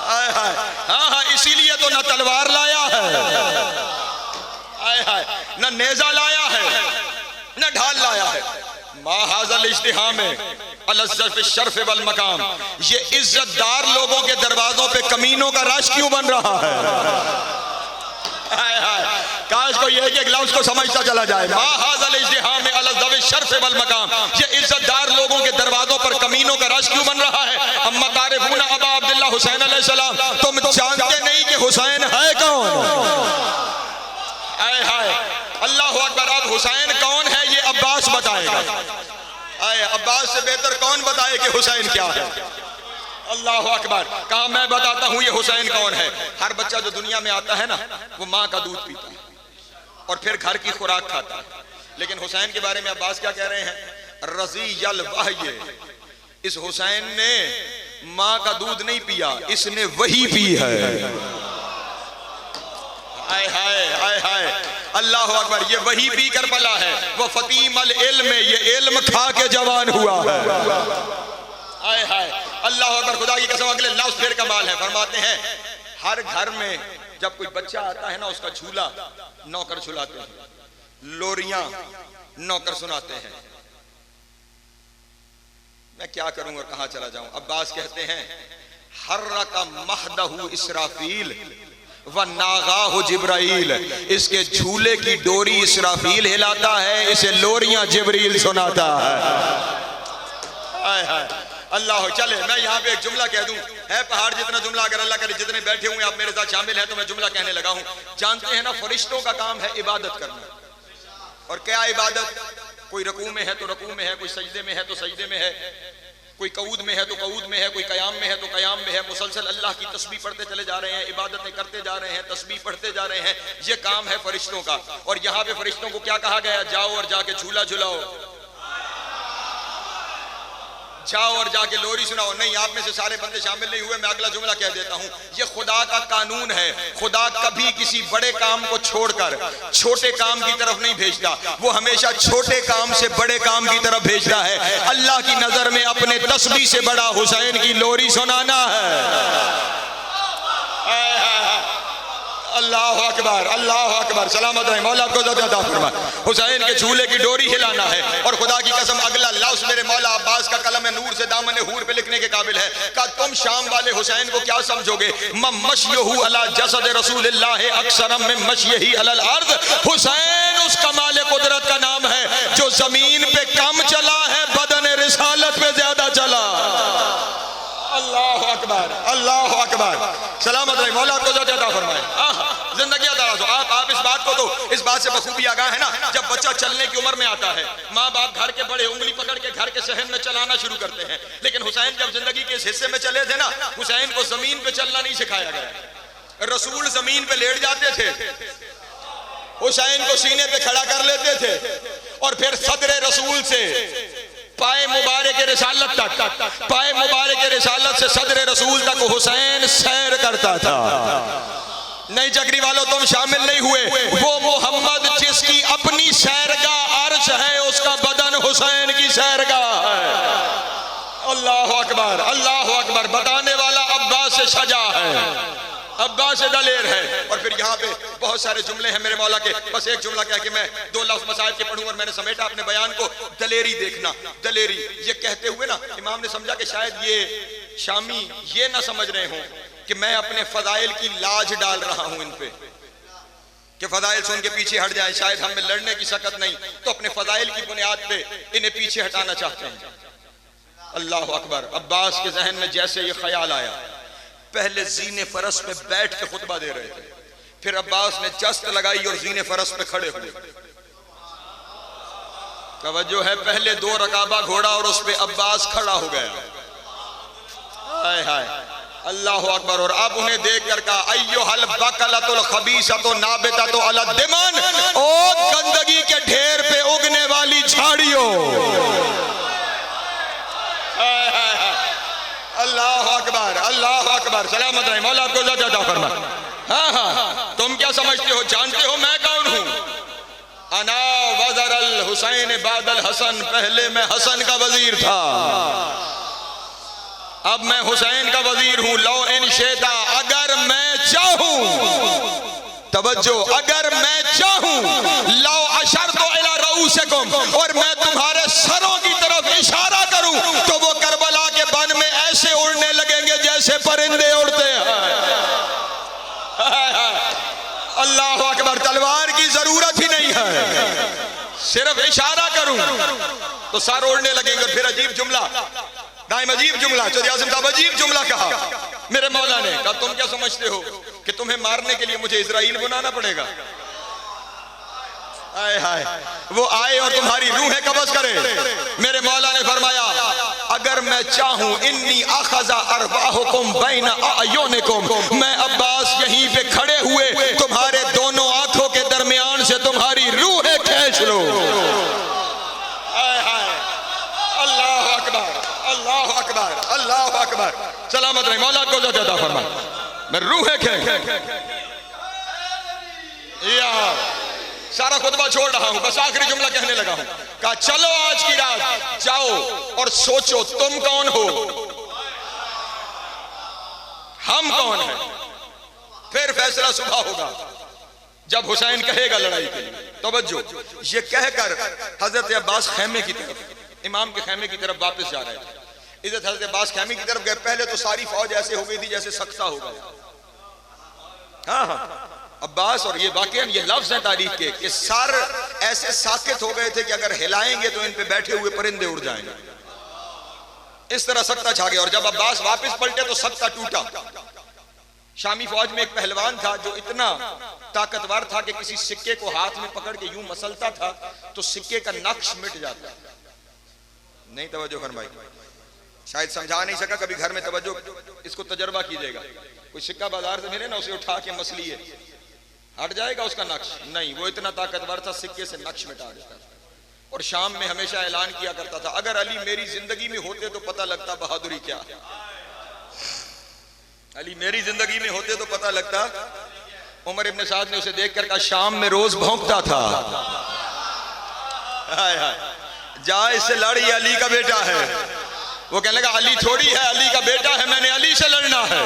हाय हाय, हाँ हाँ, इसीलिए तो ना तलवार लाया है, हाय हाय, ना नेजा लाया है, ना ढाल लाया है। माहाज़ल इज्तिहाम अलज़्ज़फ़ शर्फ़ वल मकाम, ये इज्जतदार लोगों के दरवाजों पे कमीनों का रश क्यों बन रहा है? हाय हाय, काश को ये ग्लव्स को समझता चला जाए। माहाज़ल इज्तिहाम अलज़्ज़फ़ शर्फ़ वल मकाम, ये इज्जतदार लोगों के दरवाजों पर कमीनों का रश क्यों बन रहा है? अम्मा तारिफूना अबा अब्दुल्लाह हुसैन अलैहिस्सलाम, तुम जानते नहीं कि हुसैन है कौन? आए अब्बास से बेहतर कौन बताए कि हुसैन क्या है? अल्लाह अकबर। कहा मैं बताता हूं ये हुसैन कौन है। हर बच्चा जो दुनिया में आता है ना वो माँ का दूध पीता है और फिर घर की खुराक खाता है, लेकिन हुसैन के बारे में अब्बास क्या कह रहे हैं? रज़ीयल वही। इस हुसैन ने माँ का दूध नहीं पिया, इसने वही पी है। हाय हाय हाय हाय अल्लाह अकबर। ये वही पी कर पला है। वो फतीमल इल्म, ये इल्म खा के जवान हुआ है। हाय हाय अल्लाह अकबर। खुदा की कसम अगले लफ्ज़ फिर कमाल है। फरमाते हैं हर घर में जब कोई बच्चा आता है ना उसका झूला नौकर झुलाते हैं, लोरियां नौकर सुनाते हैं। मैं क्या करूं और कहां चला जाऊं? अब्बास कहते हैं हर्रका महदहु इसराफील व नागाहु जिब्राइल। इसके झूले की डोरी इसराफील हिलाता है, इसे लोरियां जिब्रील सुनाता है। हाय हाय अल्लाह। चले मैं यहाँ पे एक जुमला कह दूं, है पहाड़ जितना जुमला, अगर अल्लाह करे जितने बैठे हुए आप मेरे साथ शामिल हैं तो मैं जुमला कहने लगा हूं। जानते हैं ना फरिश्तों का काम है इबादत करना। और क्या इबादत? कोई रकू में है तो रकू में है, कोई सजदे में है तो सजदे में है, कोई कऊद में है तो कऊद में है, कोई कयाम में है तो कयाम में है। मुसलसल अल्लाह की तस्बीह पढ़ते चले जा रहे हैं, इबादतें करते जा रहे हैं, तस्बीह पढ़ते जा रहे हैं। ये काम है फरिश्तों का। और यहाँ पे फरिश्तों को क्या कहा गया? जाओ और जाके झूला झुलाओ, जाओ और जाके लोरी सुनाओ। नहीं, आप में से सारे बंदे शामिल नहीं हुए। मैं अगला जुमला कह देता हूं। ये खुदा का कानून है। खुदा कभी किसी बड़े काम को छोड़कर छोटे काम की तरफ नहीं भेजता, वो हमेशा छोटे काम से बड़े काम की तरफ भेजता है। अल्लाह की नजर में अपने तस्बीह से बड़ा हुसैन की लोरी सुनाना है। अल्लाह अकबर अल्लाह अकबर। सलामत रहे मौला को ज़िंदा फरमाए। हुसैन के झूले की डोरी हिलाना है। और खुदा की कसम अगला लफ्ज़ मेरे मौला अब्बास का कलम नूर से दामन हूर पे लिखने के काबिल है। का तुम शाम वाले हुसैन को क्या समझोगे? मशयहु अला जसद रसूलिल्लाह अक्सरम में मशयही अलल अर्द। हुसैन उस कमाल कुदरत का नाम है जो जमीन पे कम चला है, बदन रिसालत पे ज्यादा चला। अल्लाह अकबर अल्लाह अकबर। सलामत रहे मौला को ज़िंदा फरमाए। जिंदगी दराज हो। आप इस बात को तो इस बात से बखूबी आगाह है ना, जब बच्चा चलने की उम्र में आता है माँ बाप घर के बड़े उंगली पकड़ के घर के शहर में चलाना शुरू करते हैं। लेकिन हुसैन जब जिंदगी के इस हिस्से में चले थे ना, हुसैन को जमीन पे चलना नहीं सिखाया गया। रसूल जमीन पे लेट जाते थे, हुसैन को सीने पे खड़ा कर लेते थे और फिर सदरे रसूल से पाए मुबारक रिसालत तक, पाए मुबारक रिसालत से सदरे रसूल तक हुसैन सैर करता था। नहीं जगरी वालों तुम शामिल नहीं हुए। वो मोहम्मद जिसकी अपनी सैरगाह अर्श है, उसका बदन हुसैन की सैरगाह है। अल्लाह अकबर अल्लाह अकबर। बताने वाला अब्बास से सजा है, अब्बास से दलेर है। और फिर यहाँ पे बहुत सारे जुमले हैं मेरे मौला के। बस एक जुमला कह के मैं दो लफ्ज़ मसाइल के पढ़ूं और मैंने समेटा अपने बयान को। दलेरी देखना, दलेरी। ये कहते हुए ना इमाम ने समझा कि शायद ये शामी ये ना समझ रहे हों कि मैं अपने फजाइल की लाज डाल रहा हूं इन पे, कि फजाइल से उनके पीछे हट जाए। शायद हमें लड़ने की सकत नहीं, तो अपने फजाइल की बुनियाद पे इन्हें पीछे हटाना चाहते हैं। अल्लाह अकबर। अब्बास के जहन में जैसे ये ख्याल आया, पहले जीने फरस पे बैठ के खुतबा दे रहे थे, फिर अब्बास ने जस्त लगाई और जीने फरस पे खड़े हुए। तवज्जो है, पहले 2 रकाबा घोड़ा और उस पे अब्बास खड़ा हो गया। हाय हाय अल्लाह अकबर। और अब उन्हें देख कर कहा अय्युहल बकलतुल खबीसतु नाबिततु अला दिमन। ओ गंदगी के ढेर पे उगने वाली झाड़ियों। अल्लाह अकबर अल्लाह अकबर। सलामत रहे मौला आपको ज़िंदा फरमाए। हाँ हाँ तुम क्या समझते हो? जानते हो मैं कौन हूँ? अना वज़रल हुसैन बादल हसन। पहले मैं हसन का वजीर था, अब मैं हुसैन का वजीर हूं। लो इन शेता, अगर मैं चाहूं, तवज्जो, अगर मैं चाहूं, लो अशर तो इला रऊसिकुम, और मैं तुम्हारे सरों की तरफ इशारा करूं तो वो करबला के बन में ऐसे उड़ने लगेंगे जैसे परिंदे उड़ते हैं। अल्लाह अकबर। तलवार की जरूरत ही नहीं है, सिर्फ इशारा करूं तो सर उड़ने लगेंगे। और फिर अजीब जुमला, दाइम अजीब जुमला, चौधरी आज़म साहब अजीब जुमला कहा मेरे मौला ने। कहा तुम क्या समझते हो कि तुम्हें मारने के लिए मुझे इजराइल बुलाना पड़ेगा? हाय हाय, वो आए और तुम्हारी रूहें कब्ज़ करे। मेरे मौला ने फरमाया अगर मैं चाहूं इन्नी अखज़ा अरवाहुकुम बैन अयुनिकुम, मैं अब्बास यहीं पे खड़े हुए तुम्हारे दोनों आंखों के दरमियान से तुम्हारी रूहें खींच लो। हाय हाय, अल्लाह अकबर, अल्लाह अकबर, अल्लाह अकबर। सलामत रहे, मौला को ज़िंदा फरमाए। मैं रूहें खींच या सारा खुतबा छोड़ रहा हूं, बस आखिरी जुमला कहने लगा हूं। कहा चलो आज की रात जाओ और सोचो तुम कौन हो, हम कौन हैं, फिर फैसला सुबह होगा जब हुसैन कहेगा लड़ाई के लिए। तवज्जो, ये कहकर हजरत अब्बास खेमे की तरफ, इमाम के खेमे की तरफ वापस जा रहे थे। इधर हजरत अब्बास खेमे की तरफ गए, पहले तो सारी फौज ऐसे हो गई थी जैसे सक्सा हो गया। हाँ हाँ, अब्बास, और ये वाकई ये लफ्ज है तारीख के कि सर ऐसे साकित हो गए थे कि अगर हिलाएंगे तो इन पे बैठे हुए परिंदे उड़ जाएंगे, इस तरह सख्ता छा गया। और जब अब्बास वापस पलटे तो सख्ता टूटा। शामी फौज में एक पहलवान था जो इतना ताकतवर था कि किसी सिक्के को हाथ में पकड़ के यूं मसलता था तो सिक्के का नक्श मिट जाता। नहीं तवज्जो फरमाई, शायद समझा नहीं सका, कभी घर में तवज्जो, इसको तजर्बा कीजिएगा। कोई सिक्का बाजार से मिले ना, उसे उठा के मसलिए, हट जाएगा उसका नक्श। नहीं, वो इतना ताकतवर था, सिक्के से नक्श मिटा देता था। और शाम में हमेशा ऐलान किया करता था अगर अली मेरी जिंदगी में होते तो पता लगता बहादुरी क्या है, अली मेरी जिंदगी में होते तो पता लगता। उमर इब्न साद ने उसे देखकर कहा शाम में रोज भौंकता था, हाय हाय, जा इससे लड़, ये अली का बेटा है। वो कहने लगा अली थोड़ी है, अली का बेटा है, मैंने अली से लड़ना है।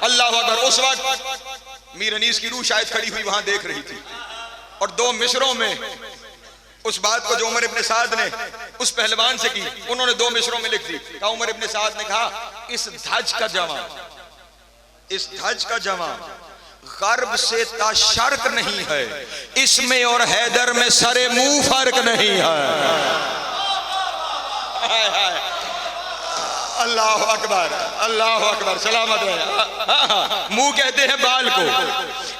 अल्लाह अकबर। उस वक्त मीर अनीस की रूह शायद खड़ी हुई वहां देख रही थी, और दो मिसरों में उस बात को जो उमर इब्न साद ने उस पहलवान से की, उन्होंने दो मिसरों में लिख दी। कहा उमर इब्न साद ने कहा इस धज का जवान, इस धज का जवान गर्ब से ताशर्क नहीं है, इसमें और हैदर में सरे मुंह फर्क नहीं है। हाय हाय, अल्लाह अकबर, अल्लाह अकबर। सलामत है। मुंह कहते हैं बाल को,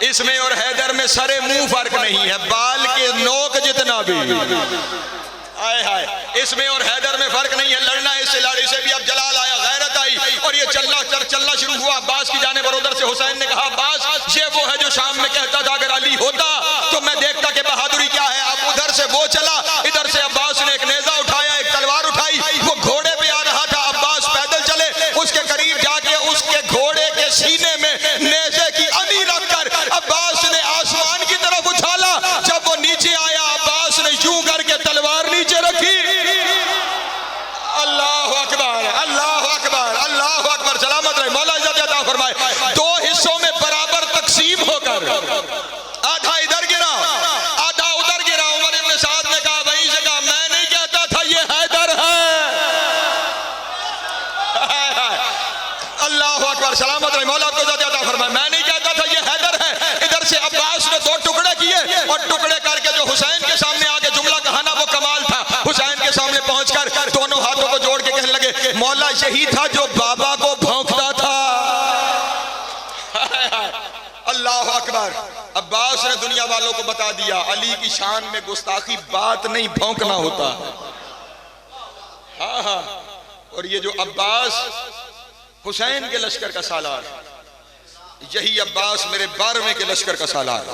इसमें और हैदर में सरे मुंह फर्क नहीं है, बाल के नोक जितना भी। हाय हाय, इसमें और हैदर में फर्क नहीं है। लड़ना है, इससे लड़ी से भी अब जलाल आया, गैरत आई, और ये चलना शुरू हुआ अब्बास की जाने पर। उधर से हुसैन ने कहा अब्बास ये वो है जो शाम में कहता था अगर अली होता तो मैं देखता कि बहादुरी क्या है। अब उधर से वो चला, इधर से अब्बास ने एक नेजा उठाया, एक तलवार उठाई, वो घोड़े पे आ रहा था, अब्बास पैदल चले, उसके करीब जाके उसके घोड़े के सीने में नेजे की अनी रखकर अब्बास ने आसमान की तरफ उछाला। जब वो नीचे आया अब्बास ने यूं करके तलवार नीचे रखी। अल्लाह अकबर, अल्लाह अकबर, अल्लाह अकबर। सलामत रहे, मौला इज्जत अता फरमाए। दो हिस्सों में बराबर तकसीम होकर आधा इधर गिरा, आधा उधर गिरा। उमर इब्न साद ने कहा, वहीं से कहा मैं नहीं कहता था ये हैदर है। अल्लाह अकबर। सलामत रहे, मौला आपको इज्जत अता फरमाए। मैं नहीं कहता था ये हैदर है। इधर से अब्बास ने दो टुकड़े किए, और टुकड़े करके जो हुसैन के सामने आके जुमला कहाना वो कमाल था। हुसैन के सामने पहुंचकर दोनों हाथों को जोड़ के कहने लगे मौला यही था जो बाबा को भौंकता था। अल्लाह अकबर। अब्बास ने दुनिया वालों को बता दिया अली की शान में गुस्ताखी बात नहीं, भौंकना होता है। हाँ हाँ, और ये जो अब्बास हुसैन के लश्कर का सालार, यही अब्बास मेरे 12वें के लश्कर का सालार।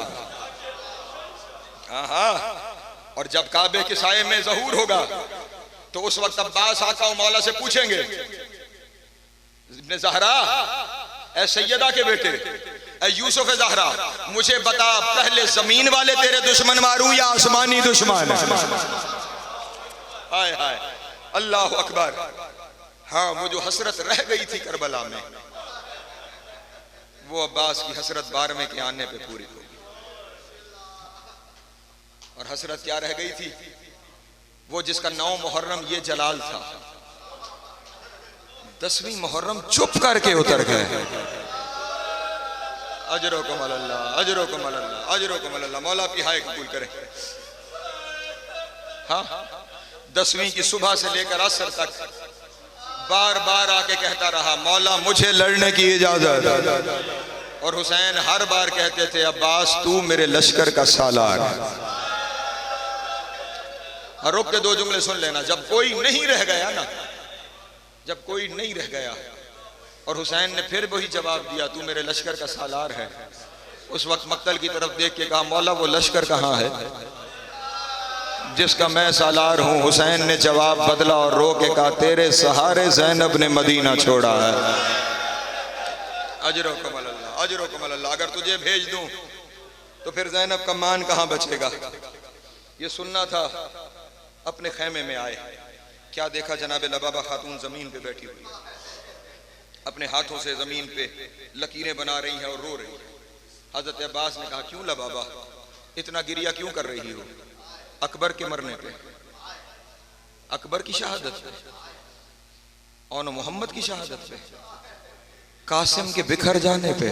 हाँ हाँ, और जब काबे के साये में ज़हूर होगा तो उस वक्त अब्बास आका और मौला से पूछेंगे इब्ने ज़हरा, ऐ सैयदा के बेटे, ऐ यूसुफ ज़हरा, मुझे बता पहले जमीन वाले तेरे दुश्मन मारूं या आसमानी दुश्मन? हाय हाय, अल्लाह अकबर। हाँ, वो जो हसरत रह गई थी करबला में, वो अब्बास की हसरत 12वें के आने पे पूरी होगी। और हसरत क्या रह गई थी? वो जिसका 9 मुहर्रम ये जलाल था, 10वीं मुहर्रम चुप करके उतर गए। अजरो कमल अल्लाह, अजरो कमल अल्लाह, अजरो कमल अल्लाह। मौला की हाय कबूल करे। हाँ, 10वीं की सुबह से लेकर असर तक बार बार आके कहता रहा मौला मुझे लड़ने की इजाजत। और हुसैन हर बार कहते थे अब्बास तू मेरे लश्कर का सालार। हाँ, रुक के दो जुमले सुन लेना। जब कोई नहीं रह गया ना, जब कोई नहीं रह गया और हुसैन ने फिर वही जवाब दिया, तू मेरे लश्कर का सालार है, उस वक्त मक्तल की तरफ देख के कहा, मौला वो लश्कर कहाँ है जिसका मैं सालार हूं? हुसैन ने जवाब बदला और रो के कहा, तेरे सहारे ज़ैनब ने मदीना छोड़ा है। अजरो कमल अल्लाह, अजरो कमल अल्लाह। अगर तुझे भेज दूं तो फिर ज़ैनब का मान कहां बचेगा? ये सुनना था। अपने खैमे में आए, क्या देखा? जनाब लबाबा खातून जमीन पे बैठी हुई, अपने हाथों से जमीन पे लकीरें बना रही हैं और रो रही है। हजरत अब्बास ने कहा, क्यों लबाबा इतना गिरिया क्यों कर रही हो? अकबर के मरने पे, अकबर की शहादत पे, और मोहम्मद की शहादत पे, कासिम के बिखर जाने पे।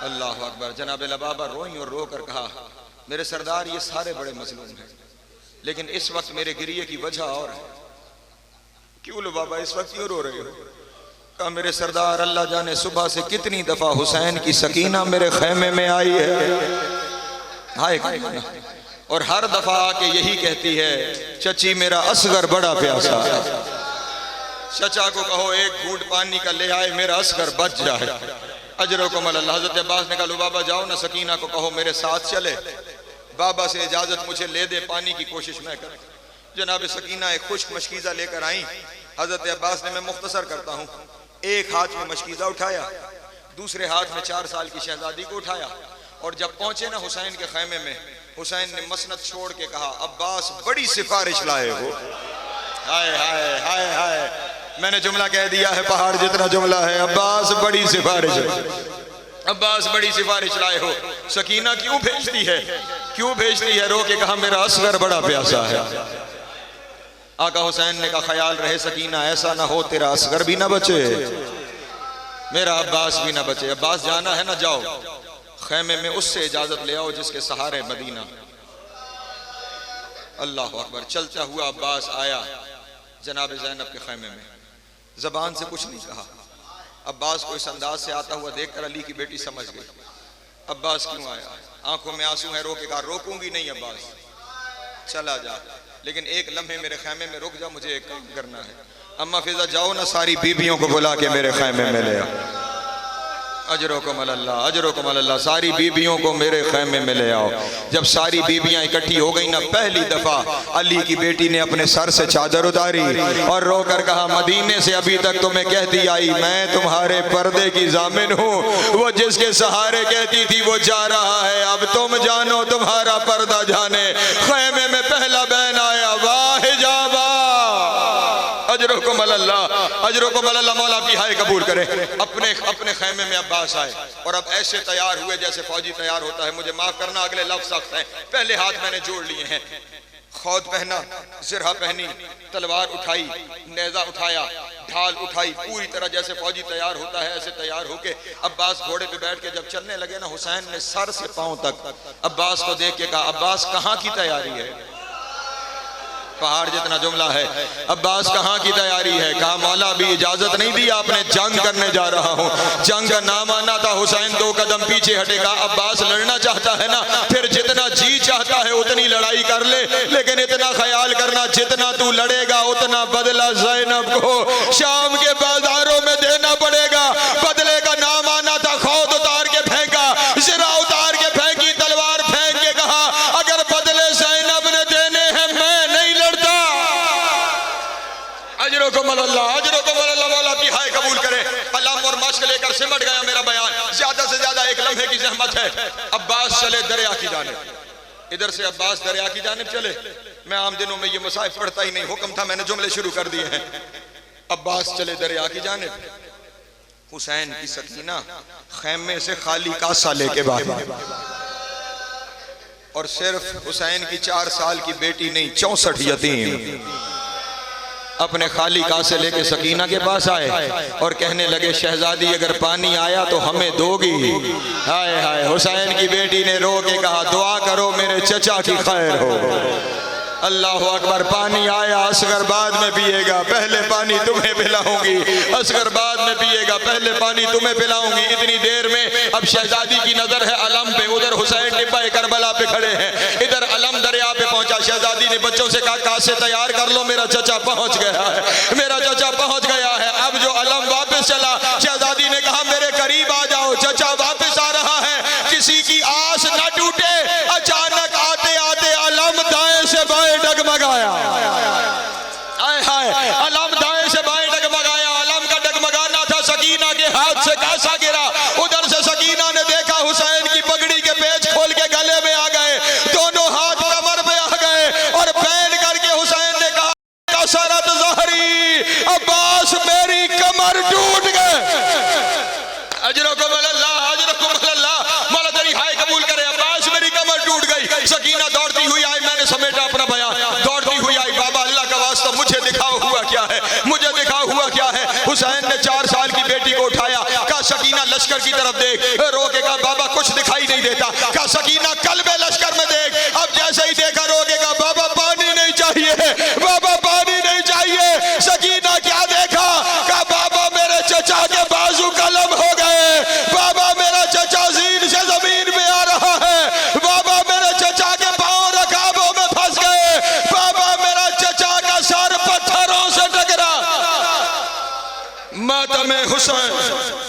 अल्लाह अकबर। जनाब लबाबा रोई और रो कर कहा, मेरे सरदार ये सारे बड़े मजलूम हैं, लेकिन इस वक्त मेरे गिरिए की वजह और है। क्यों लबाबा इस वक्त क्यों रो रहे हो? कहा, मेरे सरदार अल्लाह जाने सुबह से कितनी दफा हुसैन की सकीना मेरे खैमे में आई है, हाय और हर दफा आके यही कहती है, चची मेरा असगर बड़ा प्यासा है, चचा को कहो एक घूंट पानी का ले आए, मेरा असगर बच जाए। अजरो कमल अल्लाह। हज़रत अब्बास ने कहा, लो बाबा जाओ ना, सकीना को कहो मेरे साथ चले, बाबा से इजाजत मुझे ले दे, पानी की कोशिश मैं कर। जनाब सकीना एक खुश्क मशकीज़ा लेकर आई। हज़रत अब्बास ने, मैं मुख्तसर करता हूँ, एक हाथ में मशकीज़ा उठाया, दूसरे हाथ में 4 साल की शहजादी को उठाया, और जब पहुंचे ना हुसैन के खैमे में, हुसैन ने मसनद छोड़ के कहा, अब्बास बड़ी सिफारिश लाए हो। हाय हाय हाय हाय, मैंने जुमला कह दिया है, पहाड़ जितना जुमला है। अब्बास बड़ी सिफारिश है, अब्बास बड़ी सिफारिश लाए हो। सकीना क्यों भेजती है, क्यों भेजती है? रो के कहा, मेरा असगर बड़ा प्यासा है। आका हुसैन ने कहा, ख्याल रहे सकीना, ऐसा ना हो तेरा असगर भी ना बचे, मेरा अब्बास भी ना बचे। अब्बास जाना है ना, जाओ खैमे में उससे इजाजत ले आओ जिसके सहारे मदीना। अल्लाह अकबर। चलता हुआ अब्बास आया जनाब ज़ैनब के खैमे में, जबान से कुछ नहीं कहा। अब्बास को इस अंदाज से आता हुआ देखकर अली की बेटी समझ गई, अब्बास क्यों आया? आंखों में आंसू है, रो के कहा, रोकूंगी नहीं अब्बास, चला जा, लेकिन एक लम्हे मेरे खैमे में रुक जा, मुझे एक काम करना है। अम्मा फिजा जाओ ना, सारी बीबियों को बुला के मेरे खैमे में ले आओ। अजरो कमल अल्लाह, अजरो कमल अल्लाह। सारी बीबियों को मेरे खैमे में ले आओ। जब सारी बीबियां इकट्ठी हो गई ना, पहली दफा अली की बेटी ने अपने सर से चादर उतारी और रोकर कहा, मदीने से अभी तक तुम्हें कहती आई, मैं तुम्हारे पर्दे की जामिन हूँ, वो जिसके सहारे कहती थी वो जा रहा है, अब तुम जानो तुम्हारा पर्दा जाने। खैमे में पहला बहन आया, वाह जावा। अजरो कमल अल्लाह, अजरो कमल अल्लाह। मौला की हाय कबूल करे। अपने खैमे में अब्बास आए और अब ऐसे तैयार हुए जैसे फौजी तैयार होता है। मुझे माफ करना, अगले लफ्ज सख्त है। पहले हाथ मैंने जोड़ लिए हैं, खौद पहना, जिरहा पहनी, तलवार उठाई, नेजा उठाया, ढाल उठाई, पूरी तरह जैसे फौजी तैयार होता है ऐसे तैयार होके अब्बास घोड़े पे बैठ के जब चलने लगे ना, हुसैन ने सर से पांव तक अब्बास को देख के कहा, अब्बास कहाँ की तैयारी है? पहाड़ जितना जुमला है, अब्बास कहाँ की तैयारी है? कहा, मौला भी इजाजत नहीं दी आपने, जंग करने जा रहा हूँ। जंग का नाम आना था। हुसैन 2 कदम पीछे हटेगा। अब्बास लड़ना चाहता है ना, फिर जितना जी चाहता है उतनी लड़ाई कर ले, लेकिन इतना ख्याल करना, जितना तू लड़ेगा उतना बदला ज़ैनब को शाम के बाजारों में देना पड़ेगा। बदले का नाम आना था। खौद उतार के फेंका, जिरा उतार के फेंकी, तलवार फेंक के कहा, अगर बदले ज़ैनब ने देने हैं मैं नहीं लड़ता। अजरो कमल अल्लाह, अजरो कमल अल्लाह। मौला की हाय कबूल करे। कलम और मश्क लेकर सिमट गया मेरा बयान, ज्यादा से ज्यादा एक लम्हे की जहमत है। अब्बास चले दरिया की जानिब, इधर से अब्बास दरिया की जानिब चले। मैं आम दिनों में ये मुसाहिफ पढ़ता ही नहीं, हुक्म था, मैंने जुमले शुरू कर दिए हैं। अब्बास चले दरिया की जानिब, हुसैन की सकीना खैमे से खाली कासा लेके बाहर, और सिर्फ हुसैन की 4 साल की बेटी नहीं, 64 यतीम अपने खाली कासे लेके सकीना के पास आए और कहने लगे, शहजादी अगर पानी आया तो हमें दोगी? हाय हाय। हुसैन की बेटी ने रो के कहा, दुआ करो मेरे चचा की खैर हो। अल्लाह अकबर। पानी आया, असगर बाद में पिएगा, पहले पानी तुम्हें पिलाऊंगी। असगर बाद में पिएगा, पहले पानी तुम्हें पिलाऊंगी। इतनी देर में अब शहजादी की नजर है अलम पे, उधर हुसैन डिब्बा करबला पे खड़े हैं, इधर अलम दरिया पे पहुंचा। शहजादी शहजादी ने बच्चों से कहा कासे तैयार कर लो, मेरा चचा पहुंच गया है, मेरा चचा पहुंच गया है। अब जो अलम वापस चला, शहजादी ने कहा मेरे करीब आ जाओ, चचा वापस आ रहा है, किसी की आस न टूटे। अचानक आते आते अलम दाएं से बाएं डगमगाया। हाय हाय, अलम दाएं से बाएं डगमगाया। अलम का डगमगाना था सकीना के हाथ से कासा गिरा। उधर से सकीना ने देखा हुसैन की पगड़ी के पेच खोल के गले में आ गए, दोनों हाथ कमर में आ गए और पहन करके हुसैन ने कहा कसरत ज़हरी, अब्बास मेरी कमर टूट गए। अजरकुम अल्लाह, अजरकुम अल्लाह, मौला तेरी हाय कबूल करे, अब्बास मेरी कमर टूट गई। सकीना दौड़ती हुई आई, मैंने समेटा अपना बयान, दौड़ती हुई आई, बाबा अल्लाह का वास्ता मुझे दिखाओ हुआ क्या है, मुझे दिखाओ हुआ क्या है। हुसैन ने 4 साल की बेटी को उठाया, कहा सकीना लश्कर की तरफ देख। रो के कहा बाबा कुछ दिखाई नहीं देता। कहा सकीना कल्बे लश्कर में देख। अब जैसे ही देखा रो के कहा बाबा पानी नहीं चाहिए, बाबा पानी नहीं चाहिए। सकीना क्या देखा, कहा बाबा मेरे चचा के बाजू कलम हो गए, बाबा मेरा चचा जीन से जमीन में आ रहा है, बाबा मेरे चचा के पांव रकाबों में फंस गए, बाबा मेरा चचा का सर पत्थरों से टकरा। मातमे हुसैन।